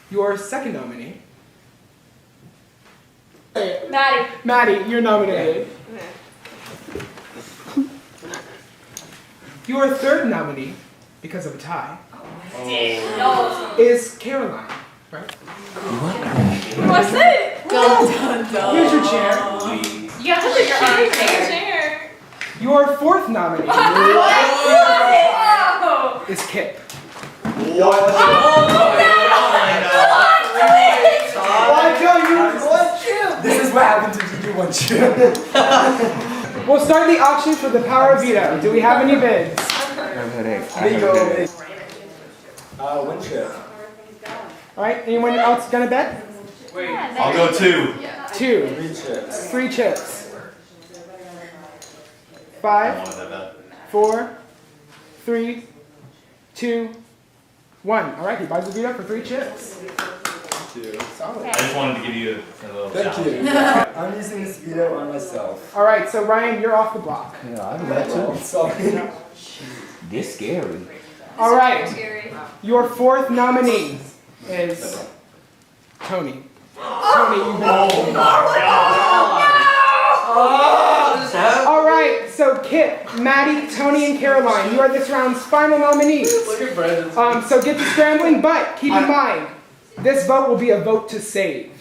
Your second nominee. Maddie. Maddie, you're nominated. Your third nominee, because of a tie, is Caroline, right? What's it? Here's your chair. You have to take your chair. Your fourth nominee is Kip. Why don't you use one chip? This is what happens if you do one chip. We'll start the auction for the Power of Veto. Do we have any bids? One chip. All right, anyone else gonna bet? I'll go 2. 2. 3 chips. 3 chips. 5, 4, 3, 2, 1. All right, he buys the veto for 3 chips. Solid. I just wanted to give you a little Thank challenge. you. I'm using this veto on myself. All right, so Ryan, you're off the block. Yeah, I'm glad too. Sorry. This scary. All right, your fourth nominee is Tony. Tony, you've been. Oh my God! All right, so Kip, Maddie, Tony, and Caroline, you are this round's final nominees. Look at Brandon. So get to scrambling, but keep in mind, this vote will be a vote to save.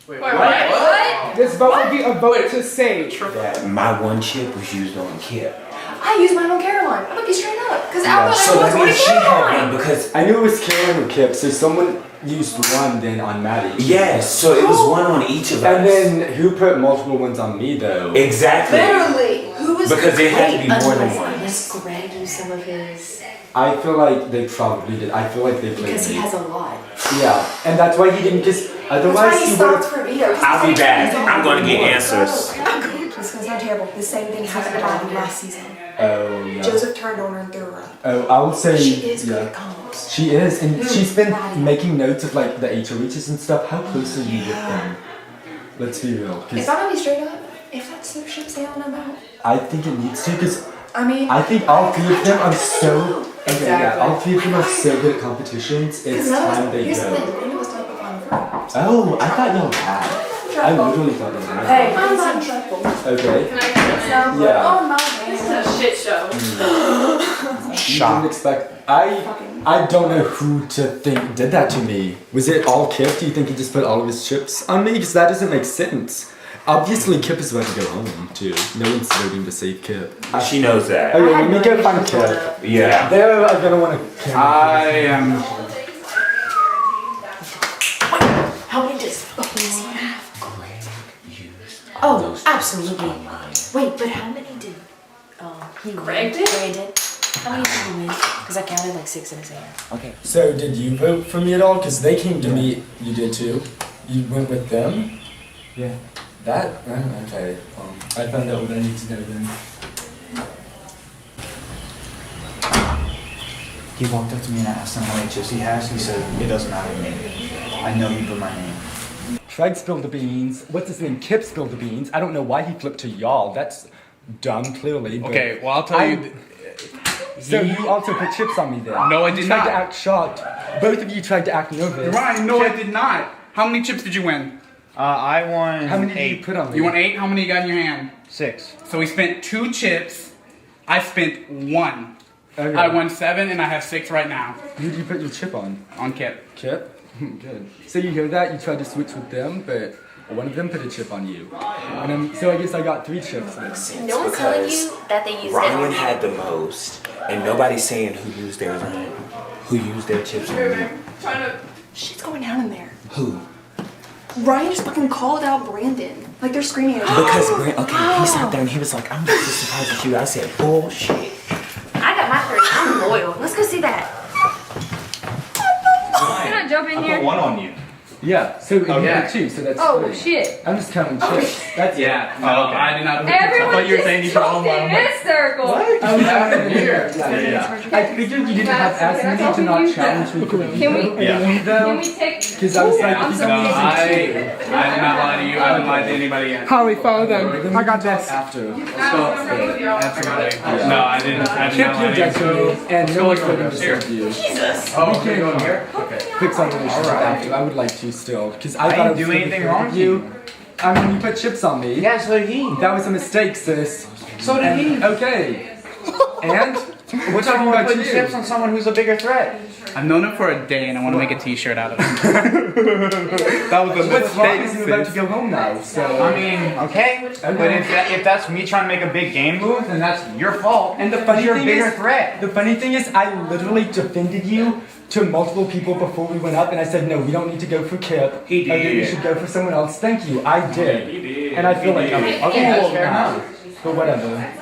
Wait, What? This vote will be a vote to save. My one chip was used on Kip. I used mine on Caroline. I'm gonna be straight up. Because Yeah, I so thought that everyone means was she voting had Caroline. one because I knew it was Caroline or Kip, so someone used one then on Maddie. yes, so it was one on each of us. And then who put multiple ones on me though? Exactly. Literally. Who was Because it had to be more than one. Unless Greg used some of his. I feel like they probably did. I feel like they played Because he me. has a lot. Yeah, and that's why he didn't. Because otherwise he would have. for veto. I'll be back. I'm going to get answers. This gonna sound terrible. The same thing happened to Bobby last season. Oh yeah. Joseph turned on her and threw her up. Oh, I would say She is good yeah. at comps. She is, and she's been Maddie. making notes of like the HOHs and stuff. How close are you with them? Let's be real. 'Cause If I'm gonna be straight up, if that's their ship sailing, I'm out. I think it needs to. Because I mean, I think all 3 of them are so. Okay, yeah, Exactly. all 3 of them are so good at competitions. It's time they here's the thing. go. Brandon was not the final four. Oh, I thought y'all had. I literally thought y'all had. Hey, I'm not in trouble. Okay. Can I get this now? Yeah. Oh my man. This is a shit show. You didn't expect. I don't know who to think did that to me. Was it all Kip? Do you think he just put all of his chips on me? Because that doesn't make sense. Obviously, Kip is about to go home too. No one's voting to save Kip. She knows that. Okay, let me go find Kip. Yeah. They're gonna want to. I am. How many does he have? Oh, absolutely. Wait, but how many did he Greg win? did? Greg did. How many did he win? Because I counted like 6 in his hand. Okay. So, did you vote for me at all? Because they came to me. You did too. You went with them. Yeah. That. Okay. I found out what I need to know then. He walked up to me and I asked him how many chips he has. He said, it doesn't matter to me. I know he put my name. Craig spilled the beans. What's his name? Kip spilled the beans. I don't know why he flipped to y'all. That's dumb, clearly. But Okay, well, I'll tell you. So you also put chips on me then? No, I You did tried not. to act shocked. Both of you tried to act nervous. Ryan, no, I did not. How many chips did you win? I won How many 8. did you put on me? You won 8? How many you got in your hand? 6. So we spent 2 chips. I spent 1. Okay. I won 7 and I have 6 right now. Who did you put your chip on? On Kip. Kip? Good. So you hear that? You tried to switch with them, but one of them put a chip on you. And so I guess I got 3 chips then. No one's telling you that they use Ryan them. had the most, and nobody's saying who used theirs on who used their chips on me. Shit's going down in there. Who? Ryan just fucking called out Brandon. Like they're screaming at him. Because okay, he sat there and he was like, I'm just surprised at you. I said, bullshit. I got my 3. I'm loyal. Let's go see that. Can I jump in I here? put 1 on you. Yeah, so you Yeah. got 2, so that's Oh, 3. shit. I'm just counting chips. That's Yeah. No, Oh, okay. I did not. Everyone I thought you were saying you put all in mine. this circle. What? Oh, yeah, yeah. I figured you didn't have as many to not challenge me for the Can we- veto. Yeah. Can we take? Because I was like, No, if you don't use I did not lie to you. I haven't lied to anybody yet. Haleigh, follow them. I got this. after. Absolutely. No, I didn't. I did Kip, not lie you're to you. judging me, and no one's voting to Here. serve you. Jesus. We Oh, can go here. Okay. fix our relationship after. I would like to still, because I thought didn't I was do gonna be anything fair wrong with to you. I mean, you put chips on me. Yeah, so did he. That was a mistake, sis. So did he. Okay. And What's up with putting chips on someone who's a bigger threat? I've known him for a day and I want to make a t-shirt out of him. That was a What's wrong mistake. is you're about to go home now, so... I mean, okay, but if that's me trying to make a big game move, then that's your fault. And the funny you're a thing bigger is, threat. The funny thing is, I literally defended you to multiple people before we went up, and I said, no, we don't need to go for Kip. He did. I think we should go for someone else. Thank you, I did. He did. And I feel like I'm Okay, that's fair now. enough. But whatever.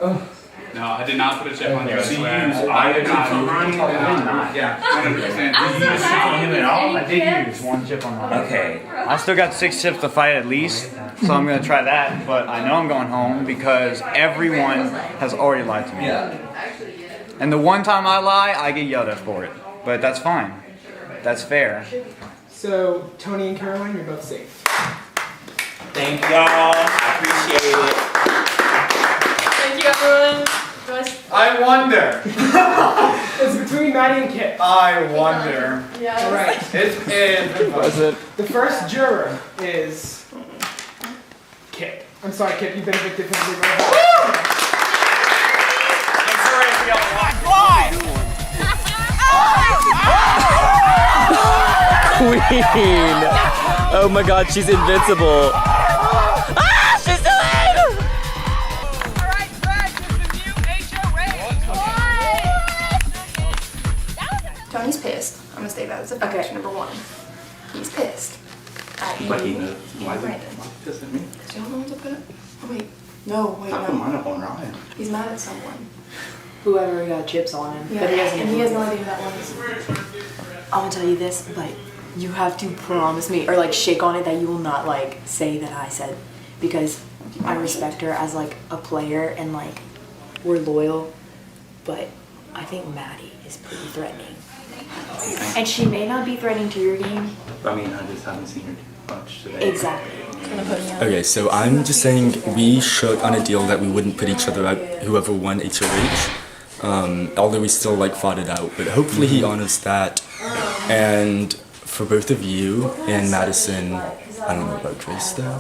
Oh. No, I did not put a chip on you. I So you swear. used I did not. not. Yeah, 100%. You used chip on him at all? I did use one chip on Ryan. Okay. I still got 6 chips to fight at least, so I'm gonna try that. But I know I'm going home because everyone has already lied to me. And the one time I lie, I get yelled at for it. But that's fine. That's fair. So, Tony and Caroline, you're both safe. Thank y'all. I appreciate it. Thank you, everyone. I wonder. It's between Maddie and Kip. I wonder. Yeah. All right. The first juror is Kip. I'm sorry, Kip, you've been evicted from the legal house. I'm sorry if y'all Queen! Oh my god, she's invincible. Ah, she's delayed! Alright, Greg, this is you, HOA. Tony's pissed. I'm gonna state that as a fact. Number one. He's pissed. At you. But he knows. Why is Brandon. it pissed at me? Because you don't know what to put it. Oh, wait. No, wait, I put no. mine up on Ryan. He's mad at someone. Whoever got chips on him. Yeah, But and he has no idea who that was. I'm gonna tell you this, but you have to promise me, or like shake on it, that you will not like say that I said, because I respect her as like a player and like we're loyal, but I think Maddie is pretty threatening. And she may not be threatening to your game. I mean, I just haven't seen her do much today. Exactly. Okay, so I'm just saying we shook on a deal that we wouldn't put each other out, whoever won HOH. Although we still like fought it out, but hopefully he honors that. And for both of you and Madison, I don't know about Grace though,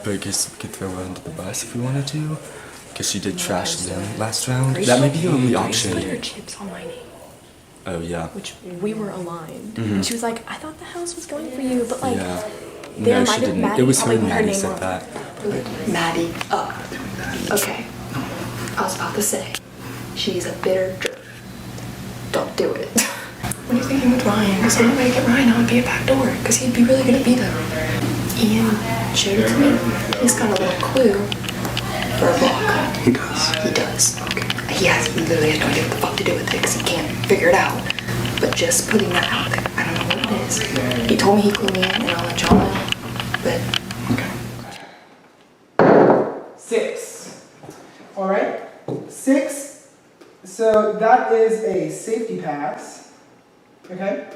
but I guess we could throw her under the bus if we wanted to, because she did trash them last round. That may be the only option. Put her chips on my name. Oh yeah. Which we were aligned. Mhm. And she was like, I thought the house was going for you, but like, Yeah. there No, might she have didn't. Maddie It was her probably and put her Maddie name said on. that. Maddie. Okay. I was about to say, she's a bitter jerk. Don't do it. What are you thinking with Ryan? Because the only way to get Ryan out would be a back door, because he'd be really good at veto. Ian showed it to me. He's got a little clue for a block. He does. He does. Okay. He literally has no idea what the fuck to do with it, because he can't figure it out. But just putting that out there, I don't know what it is. He told me he clued me in, and I'll let y'all know. But 6. All right. 6. So that is a safety pass. Okay.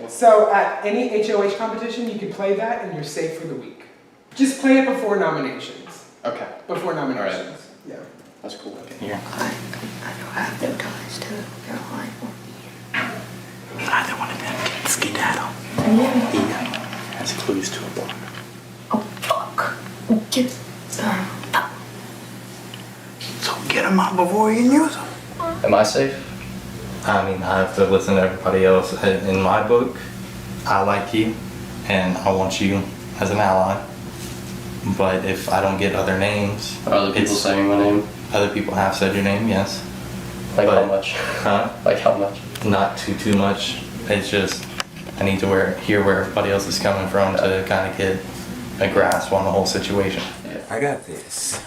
So at any HOH competition, you can play that, and you're safe for the week. Just play it before nominations. Okay. Before nominations. Yeah. That's cool. Okay. Yeah. I have no ties to Caroline or Neither one of them can skedaddle. Ian. Ian has clues to a block. Oh, fuck. Get So get them out before you can use them. Am I safe? I mean, I have to listen to everybody else. In my book, I like you, and I want you as an ally. But if I don't get other names... Are other people saying my name? Other people have said your name, yes. Like how much? Huh? Like how much? Not too much. It's just, I need to hear where everybody else is coming from to kind of get a grasp on the whole situation. I got this.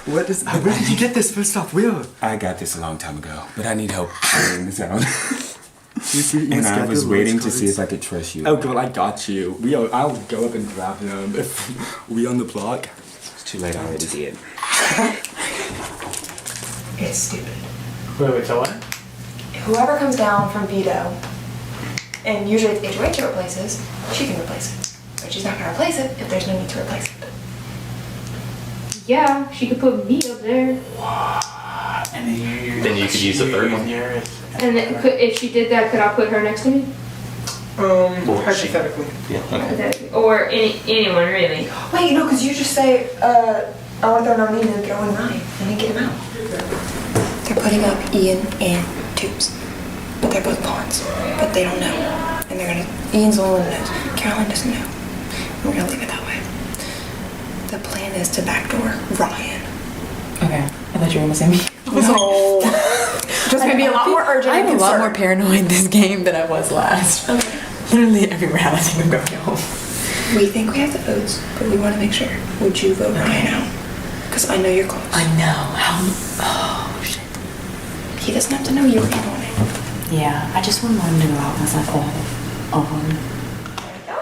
Where did you get this? First off, Will? I got this a long time ago, but I need help figuring this out. And I was waiting to see if I could trust you. Oh, girl, I got you. I'll go up and grab them if we on the block. It's too late, I already did. It's stupid. Wait, so what? Whoever comes down from veto, and usually it's HOH that replaces, she can replace it. But she's not going to replace it if there's no need to replace it. Yeah, she could put me up there. And Then you could use the third one. And then if she did that, could I put her next to me? Hypothetically. Yeah, okay. Or anyone really. Wait, no, because you just say, I want their nominee to throw in Ryan and then get him out. They're putting up Ian and Tubes. But they're both pawns. But they don't know. And they're gonna, Ian's the only one that knows. Caroline doesn't know. We're gonna leave it that way. The plan is to backdoor Ryan. Okay. I thought you were gonna say me. No. Just gonna be a lot more urgent. I'm a lot more concerned. paranoid this game than I was last. Literally every round I think I'm going home. We think we have the votes, but we want to make sure. Would you vote Ryan out? Because I know you're close. I know. Oh, shit. He doesn't have to know you're in on it. Yeah, I just wouldn't want him to go out unless I called him.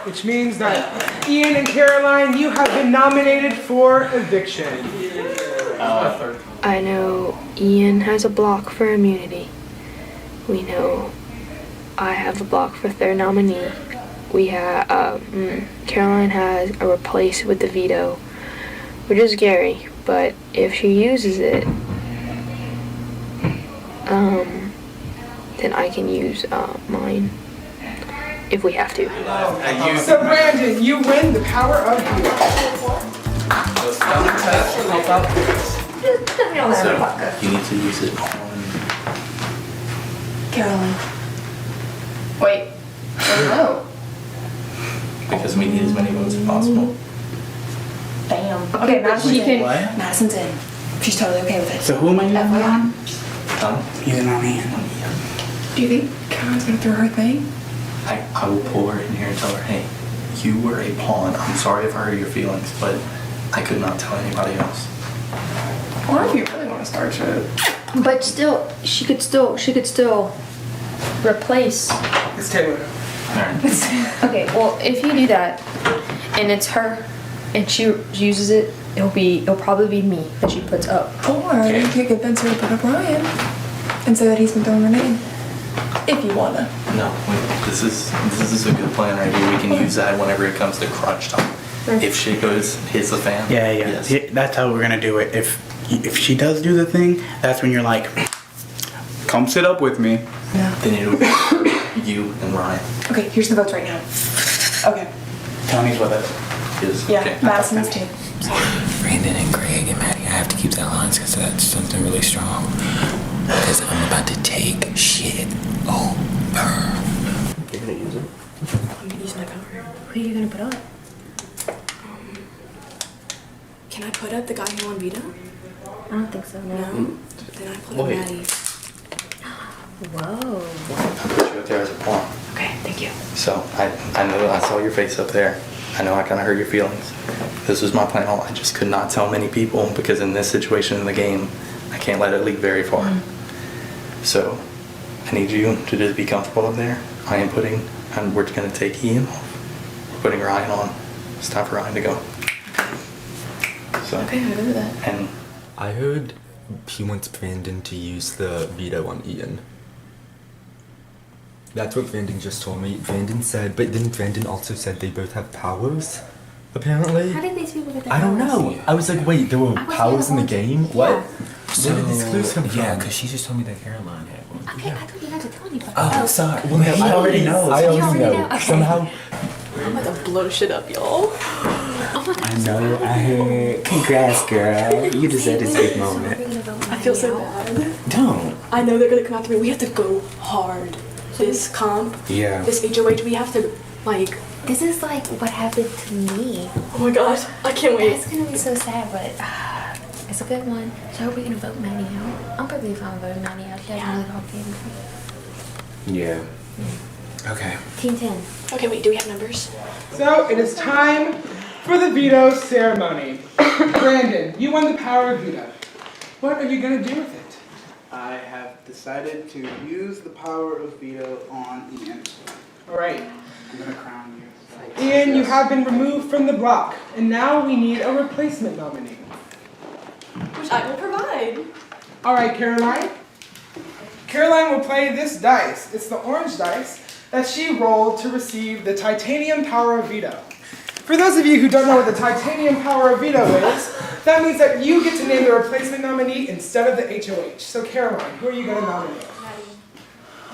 Which means that Ian and Caroline, you have been nominated for eviction. I know Ian has a block for immunity. We know I have a block for third nominee. We have, Caroline has a replace with the veto, which is scary, but if she uses it, then I can use mine if we have to. So Brandon, you win the power of veto. So you need to use it on Caroline. Wait. Hello. because we need as many votes as possible. Damn. Okay, Madison, you can. What? Madison's in. She's totally okay with it. So who am I on? You're not me. Do you think Caroline's gonna throw her thing? I will pull her in here and tell her, hey, you were a pawn. I'm sorry if I hurt your feelings, but I could not tell anybody else. Or if you really want to start shit. But still, she could still replace. It's Taylor. Okay, well, if you do that, and it's her, and she uses it, it'll probably be me that she puts up. Or you could convince her to put up Ryan and say that he's been throwing her name. If you wanna. No, wait, this is a good plan right here. We can use that whenever it comes to crunch time. If shit hits the fan. Yeah. Yes. Yeah, that's how we're gonna do it. If she does do the thing, that's when you're like, come sit up with me. Yeah. Then it'll be you and Ryan. Okay, here's the votes right now. Okay. Tony's with us. Yes. Yeah, Okay. Madison's too. Brandon and Greg and Maddie, I have to keep that line because that's something really strong. Because I'm about to take shit over. You're gonna use it? I'm gonna use my power. Who are you gonna put up? Can I put up the guy who won veto? I don't think so, no. Then I put up Wait. Maddie. Whoa. I put you up there as a pawn. Okay, thank you. So I know I saw your face up there. I know I kind of hurt your feelings. This was my plan. I just could not tell many people because in this situation in the game, I can't let it leak very far. So I need you to just be comfortable up there. And we're gonna take Ian off. We're putting Ryan on. It's time for Ryan to go. So. Okay, I'm good with that. And I heard he wants Brandon to use the veto on Ian. That's what Brandon just told me. Brandon said, but then Brandon also said they both have powers, apparently. How did these people get their I don't powers? know. I was like, wait, there were powers in the game? What? So, Where did these clues come from? yeah, because she just told me that Caroline had one. Okay, I thought you had to tell anybody. Oh, sorry. Well, no, I already know. I already know. Okay. Somehow. I'm about to blow shit up, y'all. I know. I heard. Congrats, girl. You deserve this big moment. I feel so bad. Don't. I know they're gonna come after me. We have to go hard. This comp, Yeah. this HOH, we have to, like... This is like what happened to me. Oh my gosh, I can't wait. It's gonna be so sad, but it's a good one. So are we gonna vote Maddie out? I'm probably fine voting Maddie out. She has a really hard game. Yeah. Okay. Team 10. Okay, wait, do we have numbers? So it is time for the veto ceremony. Brandon, you won the power of veto. What are you gonna do with it? I have decided to use the power of veto on Ian. All right. I'm gonna crown you. Ian, you have been removed from the block, and now we need a replacement nominee. Which I will provide. All right, Caroline. Caroline will play this dice. It's the orange dice that she rolled to receive the titanium power of veto. For those of you who don't know what the titanium power of veto is, that means that you get to name the replacement nominee instead of the HOH. So Caroline, who are you going to nominate?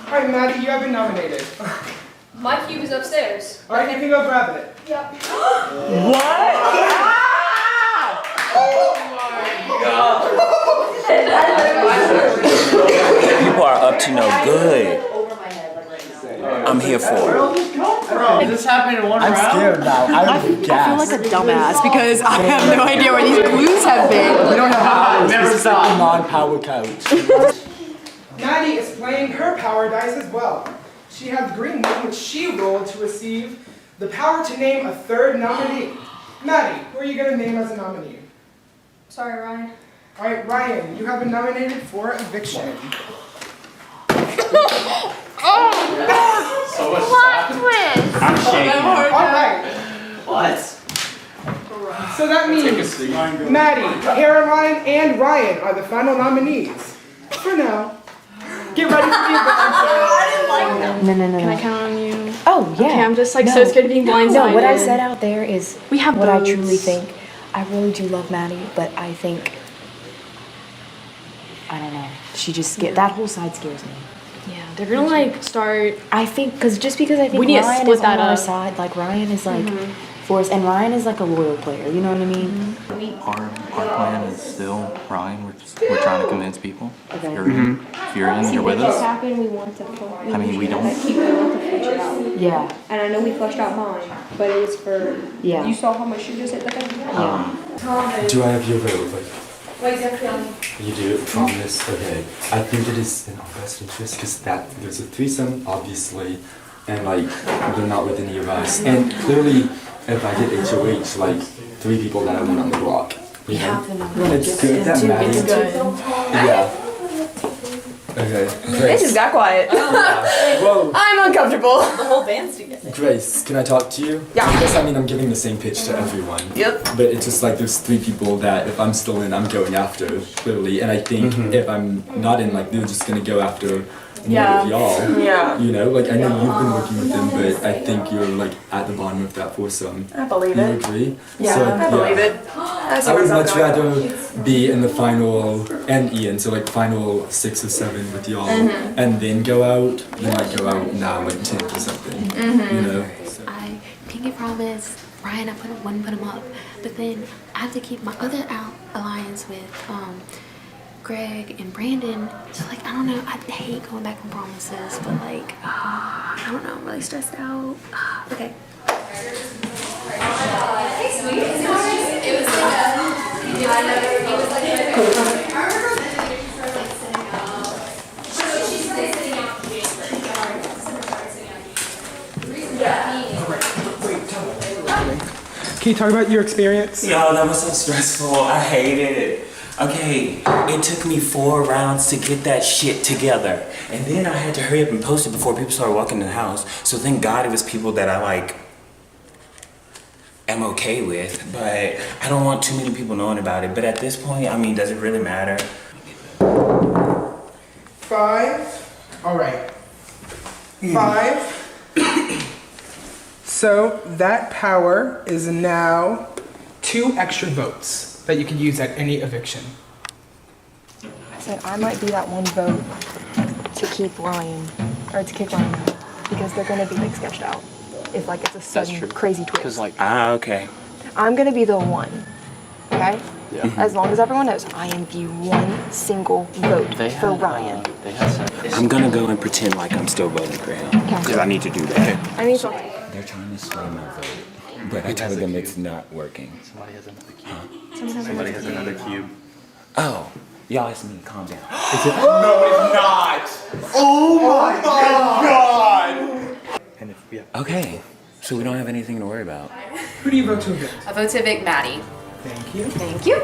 All right, Maddie, you have been nominated. My cube is upstairs. All right, you can go grab it. Yep. What? Oh People are up to no good. I'm here for it. Bro, this happened in one round? I'm scared now. I feel like a dumbass because I have no idea where these clues have been. We don't have powers. Never This is saw. a non-power couch. Maddie is playing her power dice as well. She has the green one, which she rolled to receive the power to name a third nominee. Maddie, who are you going to name as a nominee? Sorry, Ryan. All right, Ryan, you have been nominated for eviction. So what's Plot twist. I'm shaking. All right. What? So that means Maddie, Caroline, and Ryan are the final nominees. For now. Get ready for the eviction. No. Can I count on you? Oh, yeah. Okay, I'm just like so scared of being blindsided. No, what I said out there is we have what I boats. truly think. I really do love Maddie, but I think, I don't know. She just that whole side scares me. Yeah, they're gonna like start. I think because I think We need to Ryan split is that on our up. side. Like Ryan is like for us, and Ryan is like a loyal player. You know what I mean? Our plan is still Ryan. We're trying to convince people. Okay. If you're in, you're with us. happened, we want to. I mean, we don't. Keep we want to flesh it out. Yeah. And I know we fleshed out mine, but it was for. Yeah. You saw how much you just hit the thing. Do I have your vote? Like, Wait, definitely. you do? Promise? Okay. I think it is in our best interest because there's a threesome, obviously, and like, they're not with any of us. And clearly, if I get HOH, like, 3 people that I want on the block. You know? It's good that Maddie. Yeah. Okay. They just got quiet. Whoa. I'm uncomfortable. The whole band's together. Grace, can I talk to you? Yeah. I guess I'm giving the same pitch to everyone. Yep. But it's just like there's 3 people that if I'm still in, I'm going after, clearly. And I think if I'm not in, like, they're just gonna go after one of y'all. Yeah. You know, like, I know you've been working with them, but I think you're, like, at the bottom of that foursome. I believe You it. agree? Yeah, So, I believe it. I would much rather be in the final, and Ian, so like final 6 or 7 with y'all, and then go out, than like go out now like 10 or something, you know? So. I pinky promise Ryan, I wouldn't put him up, but then I have to keep my other alliance with Greg and Brandon. So like I don't know, I hate going back on promises, but like I don't know, I'm really stressed out. Okay. Can you talk about your experience? Yo, that was so stressful. I hated it. Okay, it took me 4 rounds to get that shit together. And then I had to hurry up and post it before people started walking in the house. So thank God it was people that I like am okay with. But I don't want too many people knowing about it. But at this point, I mean, does it really matter? 5. All right. 5. So that power is now 2 extra votes that you can use at any eviction. I said I might be that one vote to keep Ryan, or to kick Ryan out, because they're gonna be like sketched out. If like it's a sudden crazy twist. Okay. I'm gonna be the one. Okay? Yeah. As long as everyone knows, I am the one single vote for Ryan. I'm gonna go and pretend like I'm still voting for him. Because I need to do that. I mean, They're trying to sway my vote. But I tell them it's not working. Somebody has another cube. Huh? Somebody has another cube. Oh. Y'all, it's me. Calm down. No, it's not! Oh my god! And okay. So we don't have anything to worry about. Who do you vote to evict? I vote to evict Maddie. Thank you. Thank you.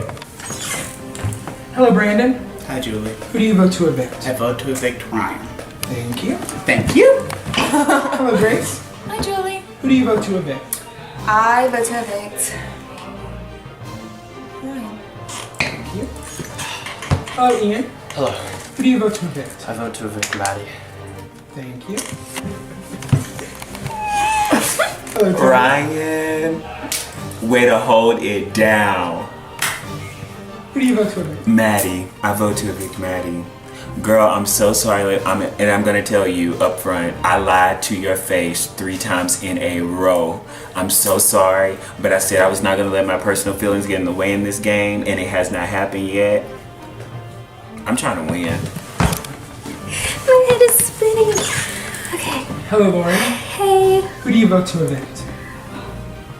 Hello, Brandon. Hi, Julie. Who do you vote to evict? I vote to evict Ryan. Thank you. Thank you. Hello, Grace. Hi, Julie. Who do you vote to evict? I vote to evict. Thank you. Hello, Ian. Hello. Who do you vote to evict? I vote to evict Maddie. Thank you. Hello, Tim. Ryan, way to hold it down. Who do you vote to evict? Maddie. I vote to evict Maddie. Girl, I'm so sorry. And I'm gonna tell you up front, I lied to your face 3 times in a row. I'm so sorry, but I said I was not gonna let my personal feelings get in the way in this game, and it has not happened yet. I'm trying to win. My head is spinning. Okay. Hello, Lauren. Hey. Who do you vote to evict?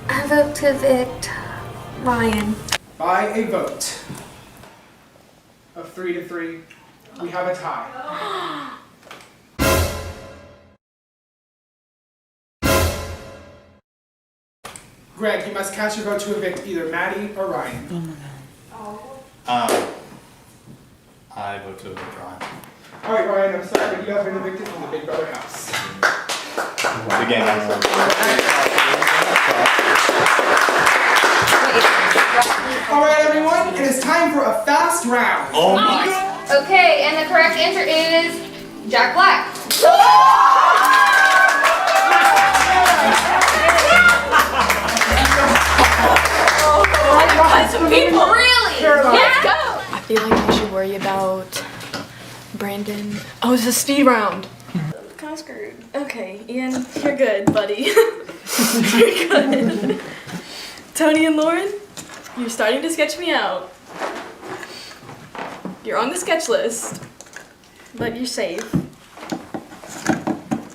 I vote to evict Ryan. By a vote of 3 to 3, we have a tie. Greg, you must cast your vote to evict either Maddie or Ryan. I vote to evict Ryan. All right, Ryan, I'm sorry, but you have been evicted from the Big Brother house. The game All right, everyone, it is time for a fast round. Oh my God. Okay, and the correct answer is Jack Black. Really? Let's go. I feel like I should worry about Brandon. Oh, it's a speed round. Kind of screwed. Okay, Ian, you're good, buddy. You're good. Tony and Lauren, you're starting to sketch me out. You're on the sketch list, but you're safe.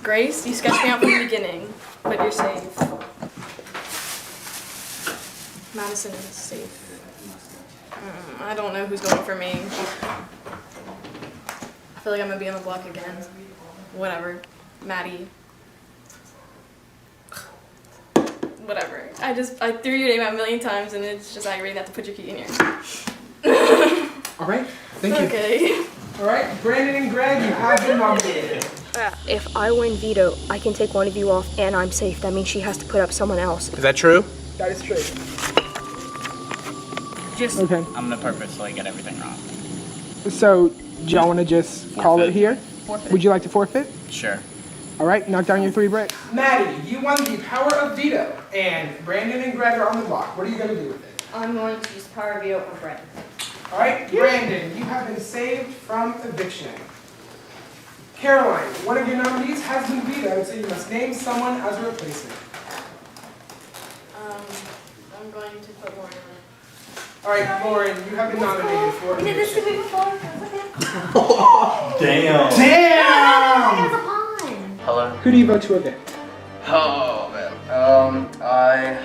Grace, you sketched me out from the beginning, but you're safe. Madison is safe. I don't know who's going for me. I feel like I'm gonna be on the block again. Whatever. Maddie. Whatever. I threw your name out a million times and it's just aggravating not to put your key in here. All right, thank you. Okay. All right, Brandon and Greg, you have been nominated. If I win veto, I can take one of you off and I'm safe. That means she has to put up someone else. Is that true? That is true. Just. Okay. I'm gonna purposely get everything wrong. So, do y'all want to just call it here? Forfeit. Would you like to forfeit? Sure. All right, knock down your 3 bricks. Maddie, you won the Power of Veto, and Brandon and Greg are on the block. What are you going to do with it? I'm going to use Power of Veto for Brandon. All right, Brandon, you have been saved from eviction. Caroline, one of your nominees has been vetoed, so you must name someone as a replacement. I'm going to put Lauren on. All right, Lauren, you have been nominated for We did this to eviction. me before. Damn. Damn! Hello. Who do you vote to evict? Oh man. I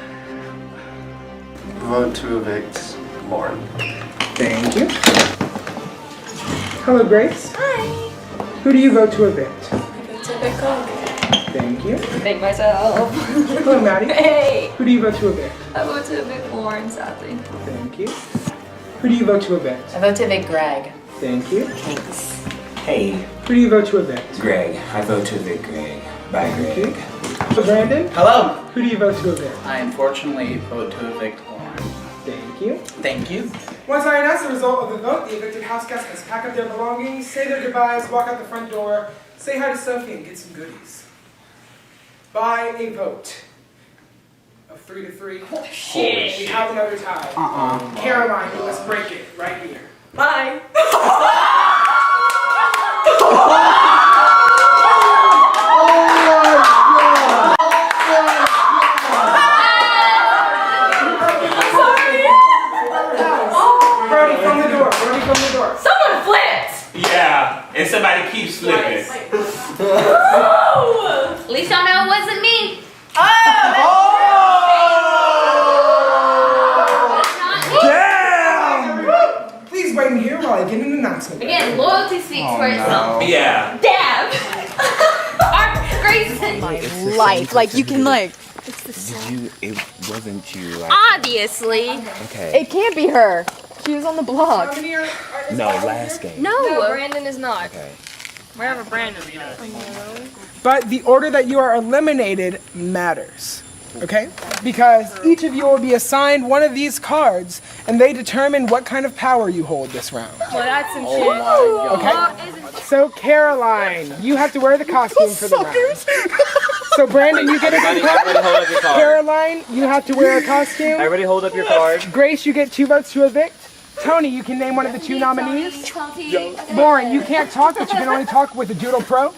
vote to evict Lauren. Thank you. Hello, Grace. Hi. Who do you vote to evict? I vote to evict Greg. Thank you. Evict myself. Hello, Maddie. Hey. Who do you vote to evict? I vote to evict Lauren, sadly. Thank you. Who do you vote to evict? I vote to evict Greg. Thank you. Thanks. Hey, Who do you vote to evict? Greg. I vote to evict Greg. Bye, Greg. So, Brandon, Hello. who do you vote to evict? I unfortunately vote to evict Lauren. Thank you. Thank you. Once I announce the result of the vote, the evicted house guests must pack up their belongings, say their goodbyes, walk out the front door, say hi to Sophie, and get some goodies. By a vote of 3 to 3, shit. we have another tie. Caroline, you must break it right here. Bye. Brody from the door. Brody from the door. Someone flipped! Yeah, and somebody keeps flipping. At least y'all know it wasn't me. Damn! Please wait in here while I get an announcement. Again, loyalty speaks for itself. Yeah. Dab! Grayson! Life, like you can like. It wasn't you. Obviously. Okay. It can't be her. She was on the block. No, last game. No, Brandon is not. Okay. Wherever Brandon is. But the order that you are eliminated matters, okay? Because each of you will be assigned one of these cards, and they determine what kind of power you hold this round. Well, that's some shit. Okay? So, Caroline, you have to wear the costume for the round. So, Brandon, you get a Everybody hold up your card. Caroline, you have to wear a costume. Everybody hold up your card. Grace, you get 2 votes to evict. Tony, you can name one of the two nominees. Lauren, you can't talk, but you can only talk with the Doodle Pro.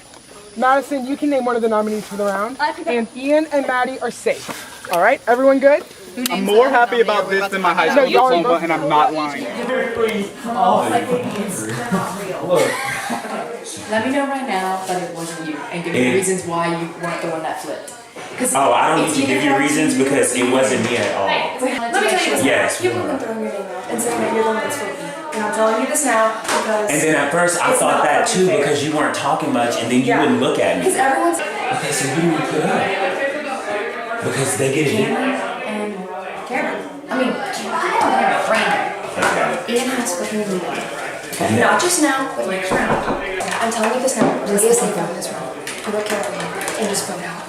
Madison, you can name one of the nominees for the round. And Ian and Maddie are safe. All right, everyone good? I'm more happy about this than my high school diploma, and I'm not lying. Let me know right now that it wasn't you, and give me reasons why you weren't the one that flipped. Oh, I don't need to give you reasons because it wasn't me at all. Let me tell you this. Yes. People can throw your name out and say that you're the one that's flipping. And I'm telling you this now because. And then at first I thought that too because you weren't talking much and then you wouldn't look at me. Because everyone's. Okay, so who do we put up? Because they get it. And Cameron. I mean, Brandon. Ian has flipping the lead. Not just now, but next round. I'm telling you this now. Really is safe out this round. Put up Cameron and just vote out.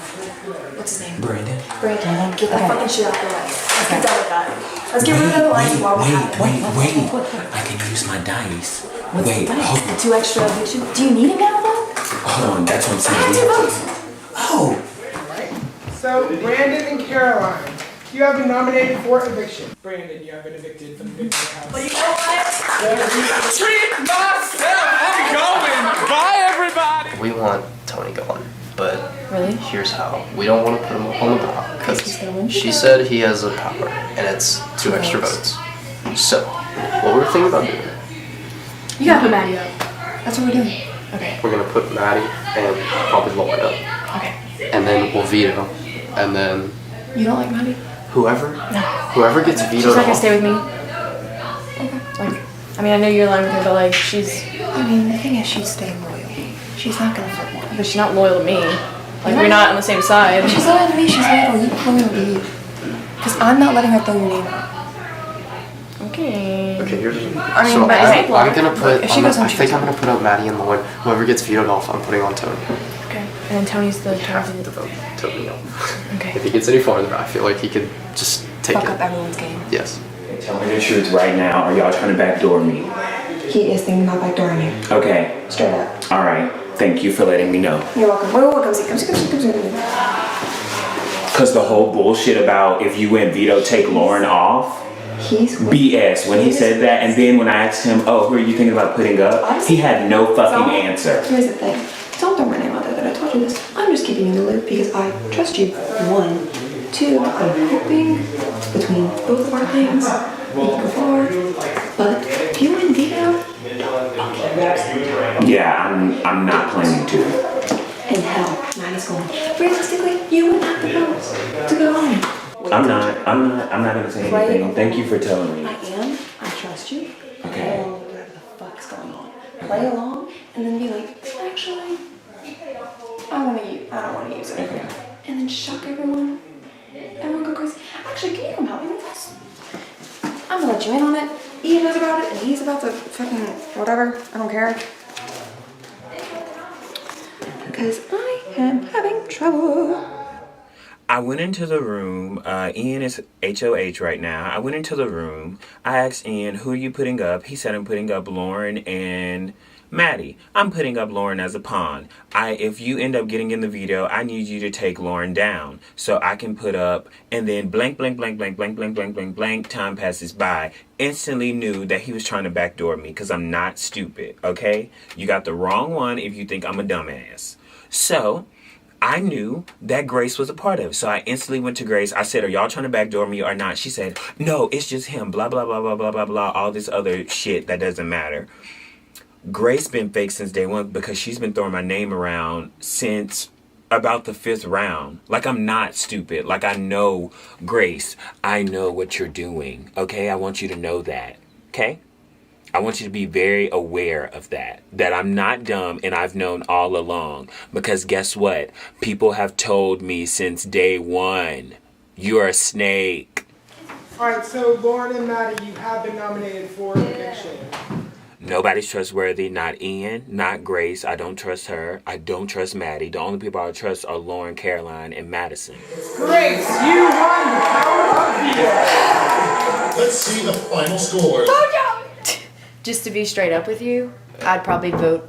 What's his name? Brandon. Brandon. Get that fucking shit out the way. Let's get done with that. Let's get rid of the lines while we have it. I can use my dice. What's Wait, the dice? hold The 2 extra eviction. Do you need him now, though? Hold on, that's what I'm saying. I have 2 votes. Oh. So, Brandon and Caroline, you have been nominated for eviction. Brandon, you have been evicted from the Big Brother house. Well, you know what? Treat myself! I'm going! Bye, everybody! We want Tony going, but really? Here's how. We don't want to put him on the block because she said he has a power, and it's 2 extra votes. So, what we're thinking about doing, You gotta put Maddie up. That's what we're doing. Okay. we're gonna put Maddie and probably Lauren up, Okay. and then we'll veto, and then You don't like Maddie? whoever gets vetoed She's not gonna off. stay with me. Okay. Like, I mean, I know you're lying with her, but like, she's. I mean, the thing is, she's staying loyal. She's not gonna flip one. But she's not loyal to me. Like, we're not on the same side. She's loyal to me. She's loyal to you. Because I'm not letting her throw your name out. Okay. Okay, here's. I mean, so but I'm gonna put. If she goes on, I think I'm gonna put up Maddie and Lauren. Whoever gets vetoed off, I'm putting on Tony. Okay. And then Tony's the. You have to vote Tony off. Okay. If he gets any farther, I feel like he could just take Fuck it. up everyone's game. Yes. Tell me the truth right now. Are y'all trying to backdoor me? He is thinking about backdooring you. Okay. Straight up. All right. Thank you for letting me know. You're welcome. Wait, come see. Because the whole bullshit about if you win veto, take Lauren off. He's BS when he said that, and then when I asked him, oh, who are you thinking about putting up? He had no fucking answer. Here's the thing. Don't throw my name out there that I told you this. I'm just keeping you in the loop because I trust you. 1, 2, I'm hoping between both of our things we can go forward. But if you win veto, Yeah, I'm not planning to. in hell, Maddie's going. Realistically, you wouldn't have the votes to go home. I'm not gonna say anything. Thank you for telling me. I am. I trust you. Okay. Play along with whatever the fuck's going on. Play along and then be like, actually, I don't want to use it. Okay. And then shock everyone. Everyone go crazy. Actually, can you come help me with this? I'm gonna let you in on it. Ian knows about it, and he's about to fucking whatever. I don't care. Because I am having trouble. I went into the room. Ian is HOH right now. I went into the room. I asked Ian, who are you putting up? He said I'm putting up Lauren and Maddie. I'm putting up Lauren as a pawn. If you end up getting in the veto, I need you to take Lauren down so I can put up, and then blank, blank, blank, blank, blank, blank, blank, blank, blank, time passes by. Instantly knew that he was trying to backdoor me because I'm not stupid, okay? You got the wrong one if you think I'm a dumbass. So I knew that Grace was a part of it. So I instantly went to Grace. I said, are y'all trying to backdoor me or not? She said, no, it's just him, blah, blah, blah, blah, blah, blah, blah, all this other shit that doesn't matter. Grace been fake since day one because she's been throwing my name around since about the 5th round. Like, I'm not stupid. Like, I know, Grace, I know what you're doing, okay? I want you to know that, okay? I want you to be very aware of that I'm not dumb and I've known all along. Because guess what? People have told me since day one, you're a snake. Alright, so Lauren and Maddie, you have been nominated for eviction. Nobody's trustworthy, not Ian, not Grace. I don't trust her. I don't trust Maddie. The only people I trust are Lauren, Caroline, and Madison. Grace, you won the Power of Veto. Let's see the final scores. Just to be straight up with you, I'd probably vote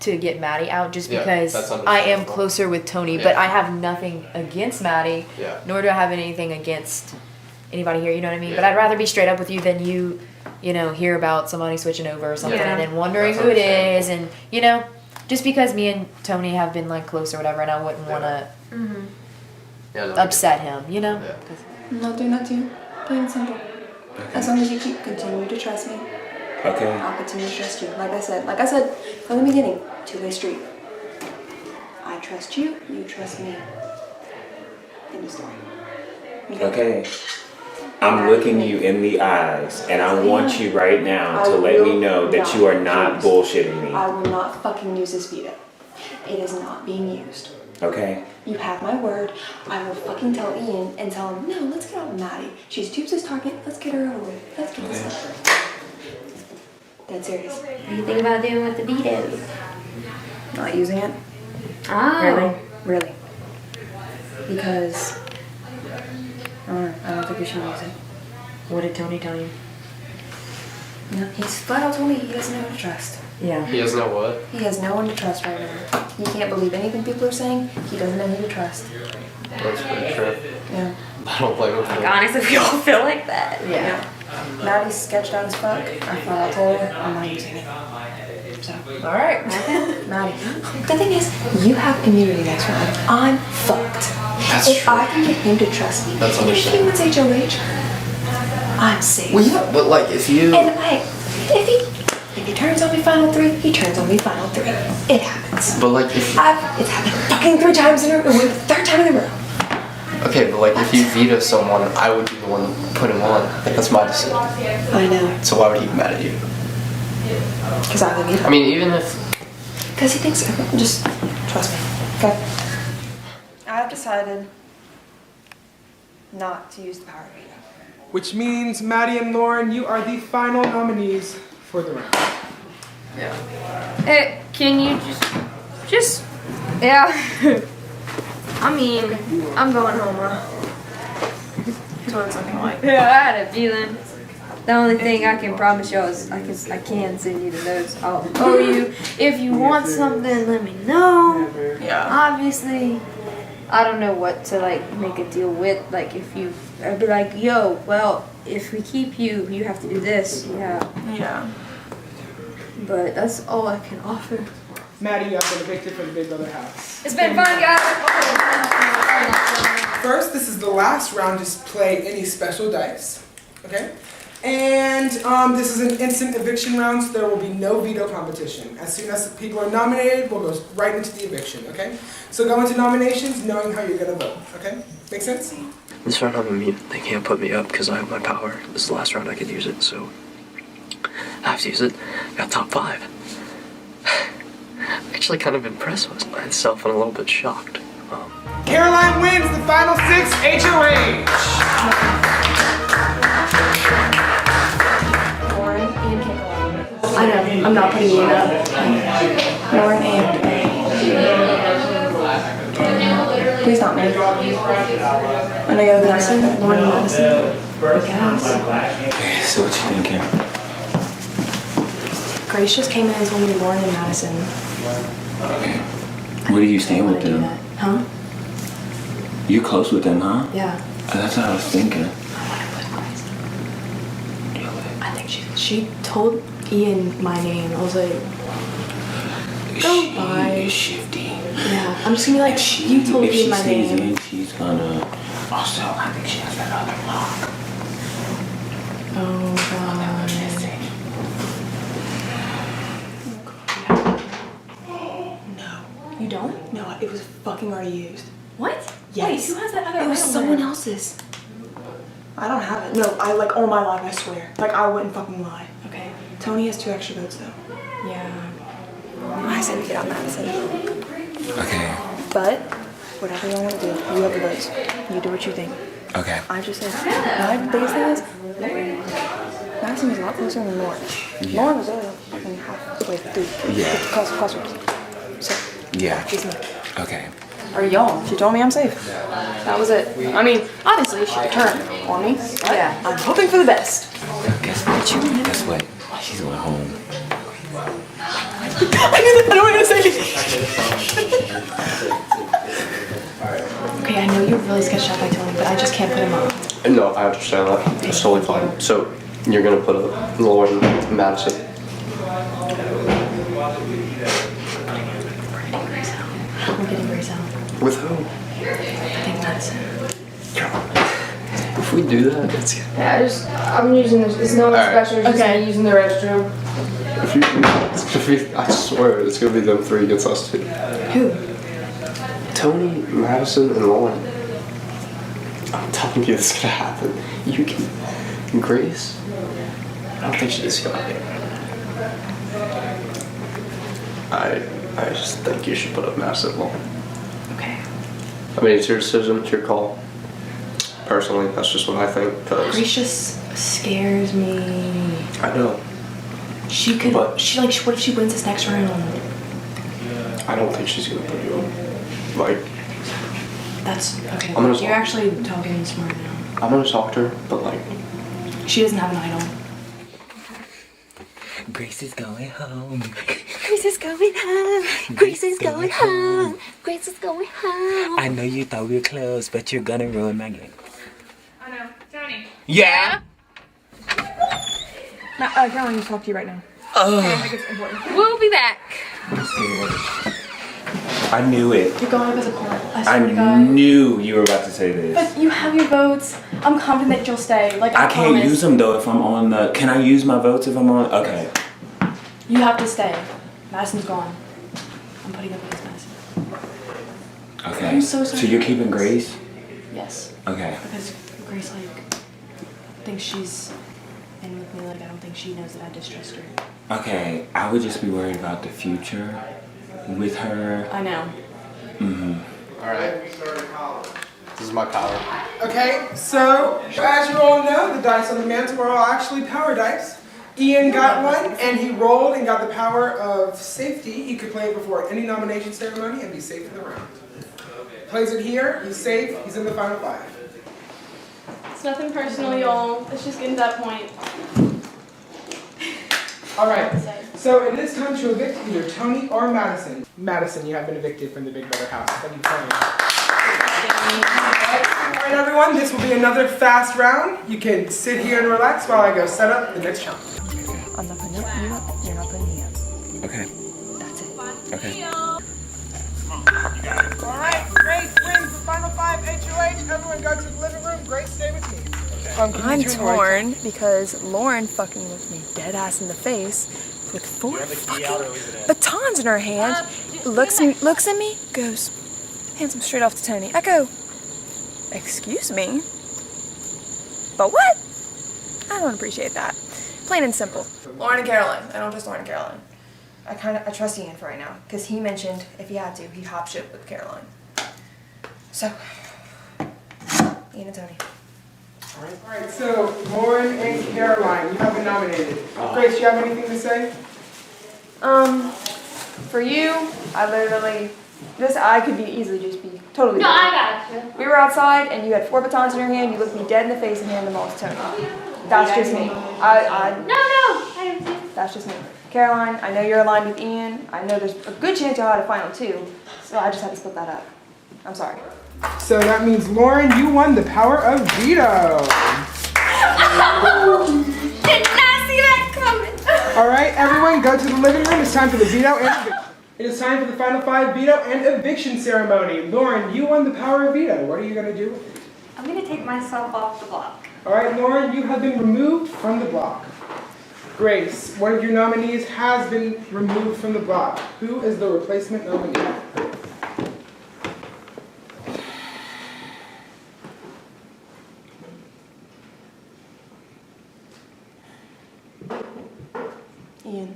to get Maddie out just Yeah, because that's I am understandable. closer with Tony, Yeah. but I have nothing against Maddie, Yeah. nor do I have anything against anybody here, you know what I mean? Yeah. But I'd rather be straight up with you than you hear about somebody switching over or something Yeah. and then wondering That's who it understandable. is, and just because me and Tony have been like close or whatever, and I wouldn't want to upset him, I'm not doing that to you. Plain and simple. As long as you continue to trust me, Okay. I'll continue to trust you. Like I said from the beginning, two-way street. I trust you, you trust me. End of story. Okay. I'm looking you in the eyes, and I want you right now to let me know that you are not bullshitting me. I will not fucking use this veto. It is not being used. Okay? You have my word. I will fucking tell Ian and tell him, no, let's get out Maddie. She's Tubes' target. Let's get her over with. Let's get this done. Dead serious. What do you think about doing with the veto? Not using it? Oh. Really? Because I don't think we should use it. What did Tony tell you? No, he's flat out told me he doesn't know who to trust. Yeah. He has no what? He has no one to trust right now. He can't believe anything people are saying. He doesn't know who to trust. That's pretty true. Yeah. I don't blame him for Like, that. honestly, we all feel like that. Yeah. Maddie's sketched out as fuck. I thought I told her I'm not using it. So. Alright. Maddie. The thing is, you have immunity next round. I'm fucked. If I can get him to trust me, That's if he wins HOH, I'm safe. Well, yeah, but like if you. And if he turns on me final three, he turns on me final three. It happens. But like if. It's happened fucking 3 times in a row. Third time in a row. Okay, but like if you veto someone, I would be the one to put him on. Like that's my decision. I know. So why would he be mad at you? Because I would. I mean, even if. Because he thinks, just trust me. Okay? I've decided not to use the power of veto. Which means Maddie and Lauren, you are the final nominees for the round. Hey, can you yeah. I mean, I'm going home, huh? That's what it's looking like. Yeah, I had a feeling. The only thing I can promise y'all is I can send you the notes. I'll owe you. If you want something, let me know. Yeah. Obviously, I don't know what to like make a deal with. Like if I'd be like, yo, well, if we keep you, you have to do this. Yeah. Yeah. But that's all I can offer. Maddie, you have been evicted from the Big Brother house. It's been fun, guys. First, this is the last round to play any special dice. Okay? And this is an instant eviction round, so there will be no veto competition. As soon as people are nominated, we'll go right into the eviction, okay? So go into nominations knowing how you're gonna vote, okay? Make sense? This round I'm immune. They can't put me up because I have my power. This is the last round I could use it, so I have to use it. Got top 5. I'm actually kind of impressed with myself and a little bit shocked. Caroline wins the final 6 HOH! Lauren and Caroline. I know, I'm not putting you in up. Lauren and please not me. I'm gonna go with Madison. Lauren and Madison. Okay, so what you thinking? Grace just came in and told me Lauren and Madison. What are you staying with them? Huh? You close with them, huh? Yeah. That's what I was thinking. I think she told Ian my name. I was like, go bye. Shifty. Yeah. I'm just gonna be like, you told If she Ian my stays name. in, she's gonna. Also, I think she has that other lock. Oh god. No. You don't? No, it was fucking already used. What? Yes. Wait, who has that other It was item someone then? else's. I don't have it. No, I like all my life, I swear. Like I wouldn't fucking lie. Okay. Tony has 2 extra votes though. Yeah. I say we get out Madison. Okay. But whatever you want to do, you have the votes. You do what you think. Okay. I just said my biggest thing is Lauren. Madison was a lot closer than Lauren. Yeah. Lauren was only fucking halfway through. Yeah. Crosswords. So Yeah. she's me. Okay. Or y'all. She told me I'm safe. That was it. I mean, obviously she could turn on me. But yeah. I'm hoping for the best. Guess what? Guess what? She's going home. I knew that. I don't want to say Okay, I know you're really sketched out by Tony, but I just can't put him up. No, I understand that. It's totally fine. So, You're gonna put up Lauren and Madison. We're getting Grace out. With who? I think Madison. If we do that, it's Yeah, I'm using this. It's no one Alright. special. Just me using the restroom. if you do that, it's gonna be. I swear, it's gonna be them three against us two. Who? Tony, Madison, and Lauren. I'm telling you, this is gonna happen. You can. Grace. I don't think she just got it. I just think you should put up Madison and Lauren. Okay. I mean, it's your decision, it's your call. Personally, that's just what I think. Cause Grace just scares me. I know. She could. But- She like. What if she wins this next round? I don't think she's gonna put you up. Like, That's okay. I'm gonna- You're actually talking smart now. I'm gonna talk to her, but like, She doesn't have an idol. Grace is going home. Grace is going home. Grace is going home. Grace is going home. I know you thought we were close, but you're gonna ruin my game. I know. Tony. Yeah? Caroline, I need to talk to you right now. Oh. I think it's important. We'll be back. I'm scared. I knew it. You're going up as a part. I I swear to God. knew you were about to say this. But you have your votes. I'm confident that you'll stay. Like I I can't promise. use them though if I'm on the. Can I use my votes if I'm on? Okay. You have to stay. Madison's gone. I'm putting up against Madison. Okay. I'm so sorry. So you're keeping Grace? Yes. Okay. Because Grace like thinks she's in with me. Like I don't think she knows that I distrust her. Okay. I would just be worried about the future with her. I know. alright. This is my power. Okay, so as you all know, the dice on the mantle are all actually power dice. Ian got one, and he rolled and got the power of safety. He could play it before any nomination ceremony and be safe in the round. Plays it here, he's safe, he's in the final five. It's nothing personal, y'all. It's just getting to that point. Alright, so it is time to evict either Tony or Madison. Madison, you have been evicted from the Big Brother house. Thank you for playing. Alright everyone, this will be another fast round. You can sit here and relax while I go set up the next challenge. I'm not putting you up. You're not putting me up. Okay. That's it. Okay. Alright, Grace wins the final five HOH. Everyone go to the living room. Grace, stay with me. I'm torn because Lauren fucking looked me dead ass in the face with 4 fucking batons in her hand. Looks at me, goes, hands them straight off to Tony. I go, excuse me? But what? I don't appreciate that. Plain and simple. Lauren and Caroline. I don't trust Lauren and Caroline. I trust Ian for right now because he mentioned if he had to, he'd hop ship with Caroline. So, Ian and Tony. Alright, so Lauren and Caroline, you have been nominated. Grace, do you have anything to say? For you, I could easily just be totally. No, I got you. We were outside and you had 4 batons in your hand. You looked me dead in the face and handed them all to Tony. That's just me. No, I didn't see. That's just me. Caroline, I know you're aligned with Ian. I know there's a good chance you'll have a final 2, so I just had to split that up. I'm sorry. So that means Lauren, you won the power of veto. Did not see that coming. Alright, everyone go to the living room. It's time for the veto and eviction. It is time for the final 5 veto and eviction ceremony. Lauren, you won the power of veto. What are you going to do with it? I'm gonna take myself off the block. Alright, Lauren, you have been removed from the block. Grace, one of your nominees has been removed from the block. Who is the replacement nominee? Ian.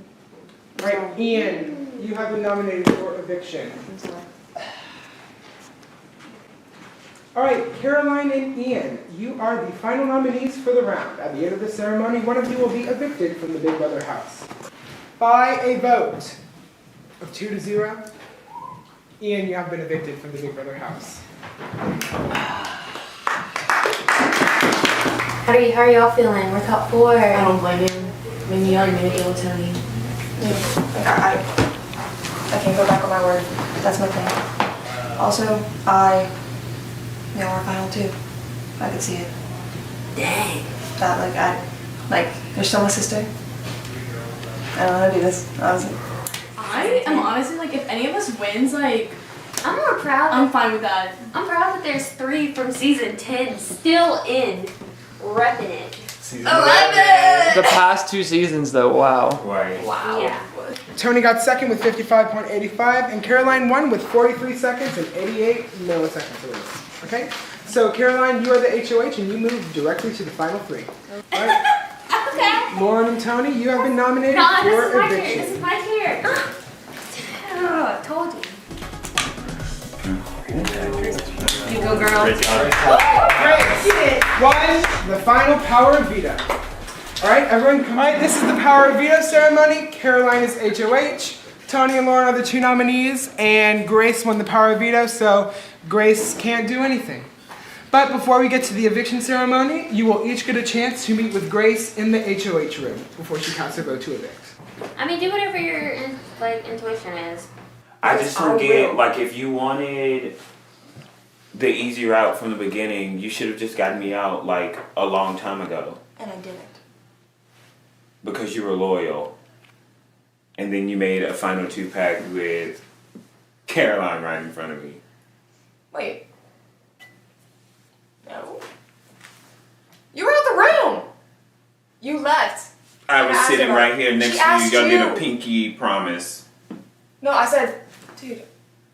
Alright, Ian, you have been nominated for eviction. I'm sorry. Alright, Caroline and Ian, you are the final nominees for the round. At the end of the ceremony, one of you will be evicted from the Big Brother house. By a vote of 2-0, Ian, you have been evicted from the Big Brother house. How are y'all feeling? We're top 4. I don't blame you. I mean, you already made a deal with Tony. I can't go back on my word. That's my thing. Also, y'all are final 2. I could see it. Dang. That, Like, you're still my sister. I don't know how to do this, honestly. I am honestly like, if any of us wins, like, I'm more proud. I'm fine with that. I'm proud that there's 3 from season 10 still in, repping it. 11! The past 2 seasons, though, wow. Right. Wow. Yeah. Tony got second with 55.85, and Caroline won with 43 seconds and 88 milliseconds. Okay? So, Caroline, you are the HOH, and you move directly to the final 3. All right. Okay. Lauren and Tony, you have been nominated No, for this is my eviction. turn. This is my turn. Oh, told you. You go, girl. Great. One, the final Power of Veto. All right, everyone, come on. This is the Power of Veto ceremony. Caroline is HOH. Tony and Lauren are the 2 nominees, and Grace won the Power of Veto, so Grace can't do anything. But before we get to the eviction ceremony, you will each get a chance to meet with Grace in the HOH room before she casts her vote to evict. I mean, do whatever your intuition is. I just don't get, like, if you wanted the easy route from the beginning, you should have just gotten me out, like, a long time ago. And I didn't. Because you were loyal. And then you made a final 2-pack with Caroline right in front of me. Wait. No. You were out the room! You left. I was asked sitting about- right here next She to you. asked Y'all did a you. pinky promise. No, I said, dude,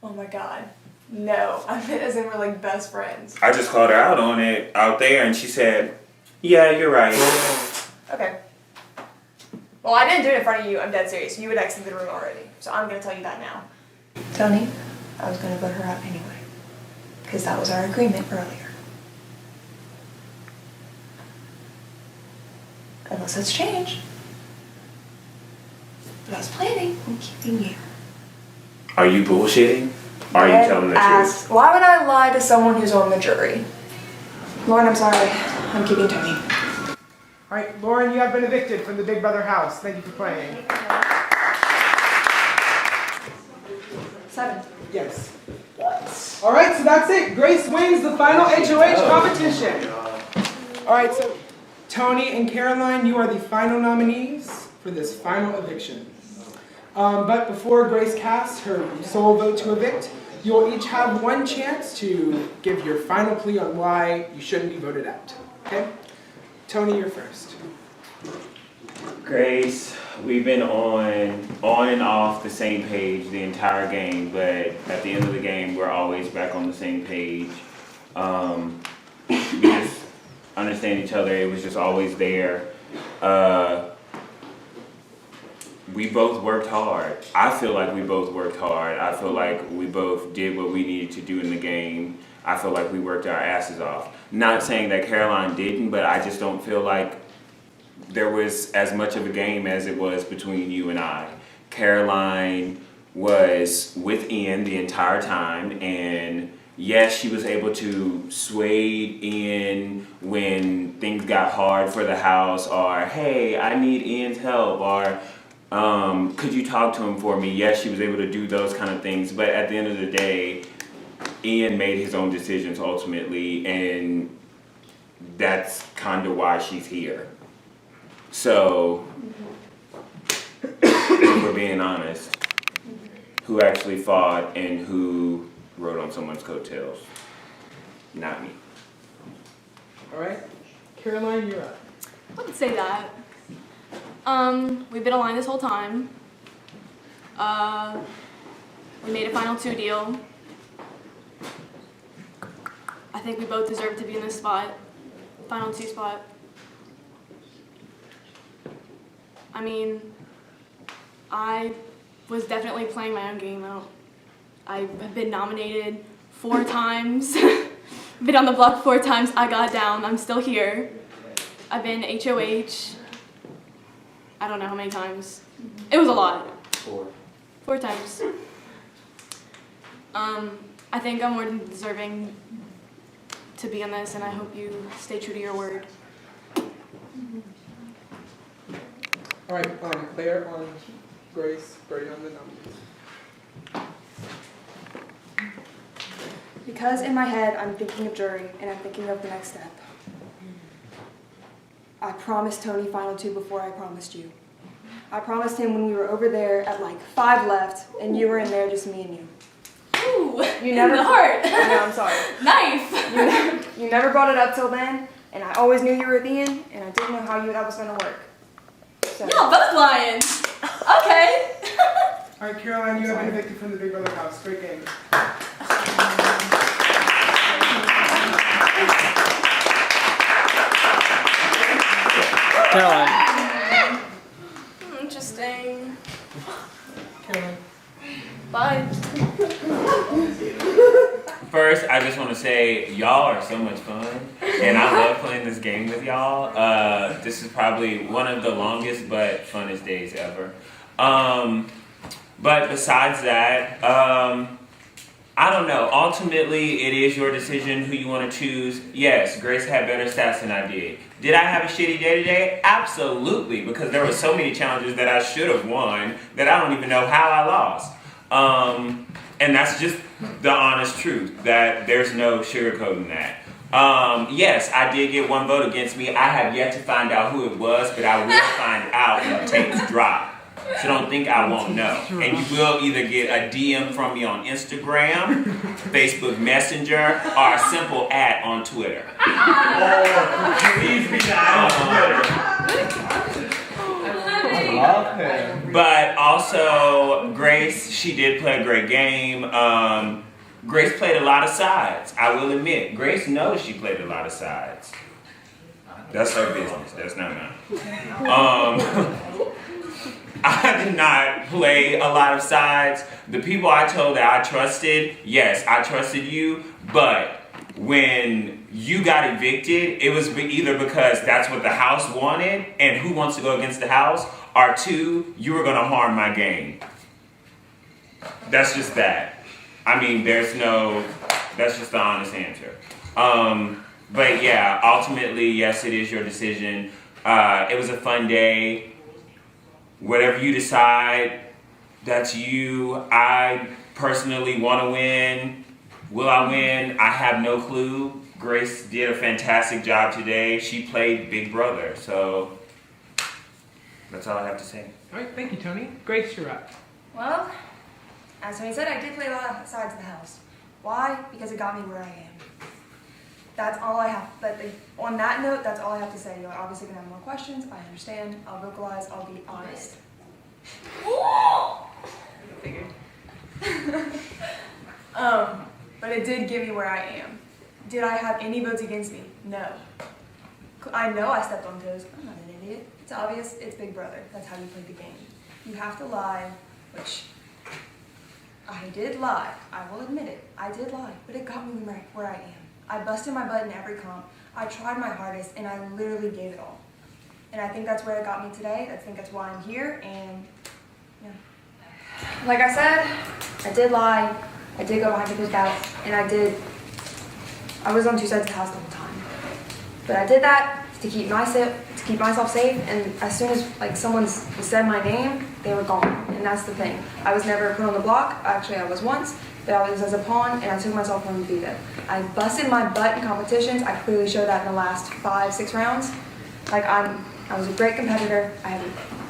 oh my god. No. I meant as in we're like best friends. I just called her out on it out there, and she said, yeah, you're right. Okay. Well, I didn't do it in front of you. I'm dead serious. You had exited the room already. So I'm going to tell you that now. Tony, I was going to vote her out anyway. Because that was our agreement earlier. Unless it's changed. But I was planning on keeping you. Are you bullshitting? Or are you telling the truth? Why would I lie to someone who's on the jury? Lauren, I'm sorry. I'm keeping Tony. All right, Lauren, you have been evicted from the Big Brother house. Thank you for playing. 7. Yes. All right, so that's it. Grace wins the final HOH competition. All right, so Tony and Caroline, you are the final nominees for this final eviction. But before Grace casts her sole vote to evict, you will each have 1 chance to give your final plea on why you shouldn't be voted out. Okay? Tony, you're first. Grace, we've been on and off the same page the entire game, but at the end of the game, we're always back on the same page. We just understand each other. It was just always there. We both worked hard. I feel like we both worked hard. I feel like we both did what we needed to do in the game. I feel like we worked our asses off. Not saying that Caroline didn't, but I just don't feel like there was as much of a game as it was between you and I. Caroline was with Ian the entire time, and yes, she was able to sway Ian when things got hard for the house, or hey, I need Ian's help, or could you talk to him for me? Yes, she was able to do those kind of things, but at the end of the day, Ian made his own decisions ultimately, and that's kind of why she's here. So, if we're being honest, who actually fought and who rode on someone's coattails? Not me. All right, Caroline, you're up. I wouldn't say that. We've been aligned this whole time. We made a final 2 deal. I think we both deserve to be in this spot. Final 2 spot. I mean, I was definitely playing my own game out. I've been nominated 4 times. Been on the block 4 times. I got down. I'm still here. I've been HOH. I don't know how many times. It was a lot. 4 times. I think I'm more than deserving to be on this, and I hope you stay true to your word. All right, Claire on Grace, Brady on the nominees. Because in my head, I'm thinking of jury, and I'm thinking of the next step. I promised Tony final 2 before I promised you. I promised him when we were over there at like 5 left, and you were in there, just me and you. Ooh, You never. in the heart. I know, I'm sorry. Nice. You never brought it up till then, and I always knew you were at the end, and I didn't know how that was gonna work. So. Y'all both lying. Okay. All right, Caroline, you have been evicted from the Big Brother house. Great game. Caroline. Interesting. Bye. First, I just want to say y'all are so much fun, and I love playing this game with y'all. This is probably one of the longest but funnest days ever. But besides that, I don't know. Ultimately, it is your decision who you want to choose. Yes, Grace had better stats than I did. Did I have a shitty day today? Absolutely, because there were so many challenges that I should have won that I don't even know how I lost. And that's just the honest truth, that there's no sugarcoating that. Yes, I did get 1 vote against me. I have yet to find out who it was, but I will find out when the tapes drop. So don't think I won't know. And you will either get a DM from me on Instagram, Facebook Messenger, or a simple @ on Twitter. Please be that on Twitter. I love him. But also, Grace, she did play a great game. Grace played a lot of sides. I will admit, Grace knows she played a lot of sides. That's her business. That's not mine. I did not play a lot of sides. The people I told that I trusted, yes, I trusted you, but when you got evicted, it was either because that's what the house wanted, and who wants to go against the house, or 2, you were gonna harm my game. That's just that. I mean, that's just the honest answer. But yeah, ultimately, yes, it is your decision. It was a fun day. Whatever you decide, that's you. I personally want to win. Will I win? I have no clue. Grace did a fantastic job today. She played Big Brother, so that's all I have to say. All right, thank you, Tony. Grace, you're up. Well, as Tony said, I did play a lot of sides of the house. Why? Because it got me where I am. That's all I have. But on that note, that's all I have to say. You're obviously going to have more questions. I understand. I'll vocalize. I'll be honest. Figured. But it did get me where I am. Did I have any votes against me? No. I know I stepped on toes. I'm not an idiot. It's obvious. It's Big Brother. That's how you play the game. You have to lie, which I did lie. I will admit it. I did lie, but it got me where I am. I busted my butt in every comp. I tried my hardest, and I literally gave it all. And I think that's where it got me today. I think that's why I'm here, and yeah. Like I said, I did lie. I did go behind people's backs, and I was on 2 sides of the house the whole time. But I did that to keep myself safe, and as soon as someone said my name, they were gone. And that's the thing. I was never put on the block. Actually, I was once. But I was as a pawn, and I took myself from veto. I busted my butt in competitions. I clearly showed that in the last 5-6 rounds. I was a great competitor.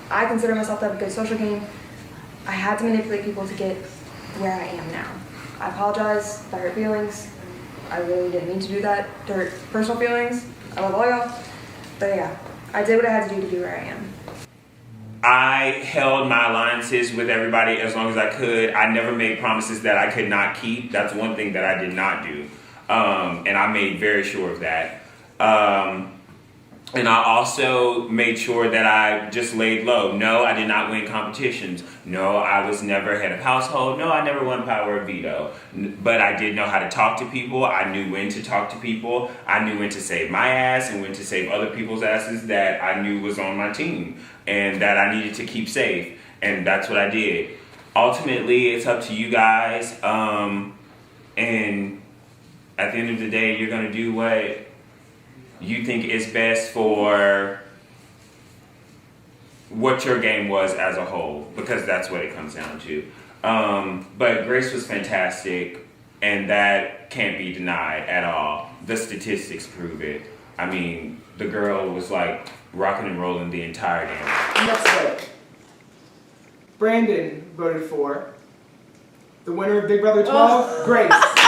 I consider myself to have a good social game. I had to manipulate people to get where I am now. I apologize if I hurt feelings. I really didn't mean to do that, to hurt personal feelings. I love all y'all. But yeah, I did what I had to do to be where I am. I held my alliances with everybody as long as I could. I never made promises that I could not keep. That's one thing that I did not do. And I made very sure of that. And I also made sure that I just laid low. No, I did not win competitions. No, I was never head of household. No, I never won Power of Veto. But I did know how to talk to people. I knew when to talk to people. I knew when to save my ass and when to save other people's asses that I knew was on my team and that I needed to keep safe. And that's what I did. Ultimately, it's up to you guys. And at the end of the day, you're going to do what you think is best for what your game was as a whole, because that's what it comes down to. But Grace was fantastic, and that can't be denied at all. The statistics prove it. I mean, the girl was like rocking and rolling the entire game. Next vote. Brandon voted for the winner of Big Brother 12, Grace.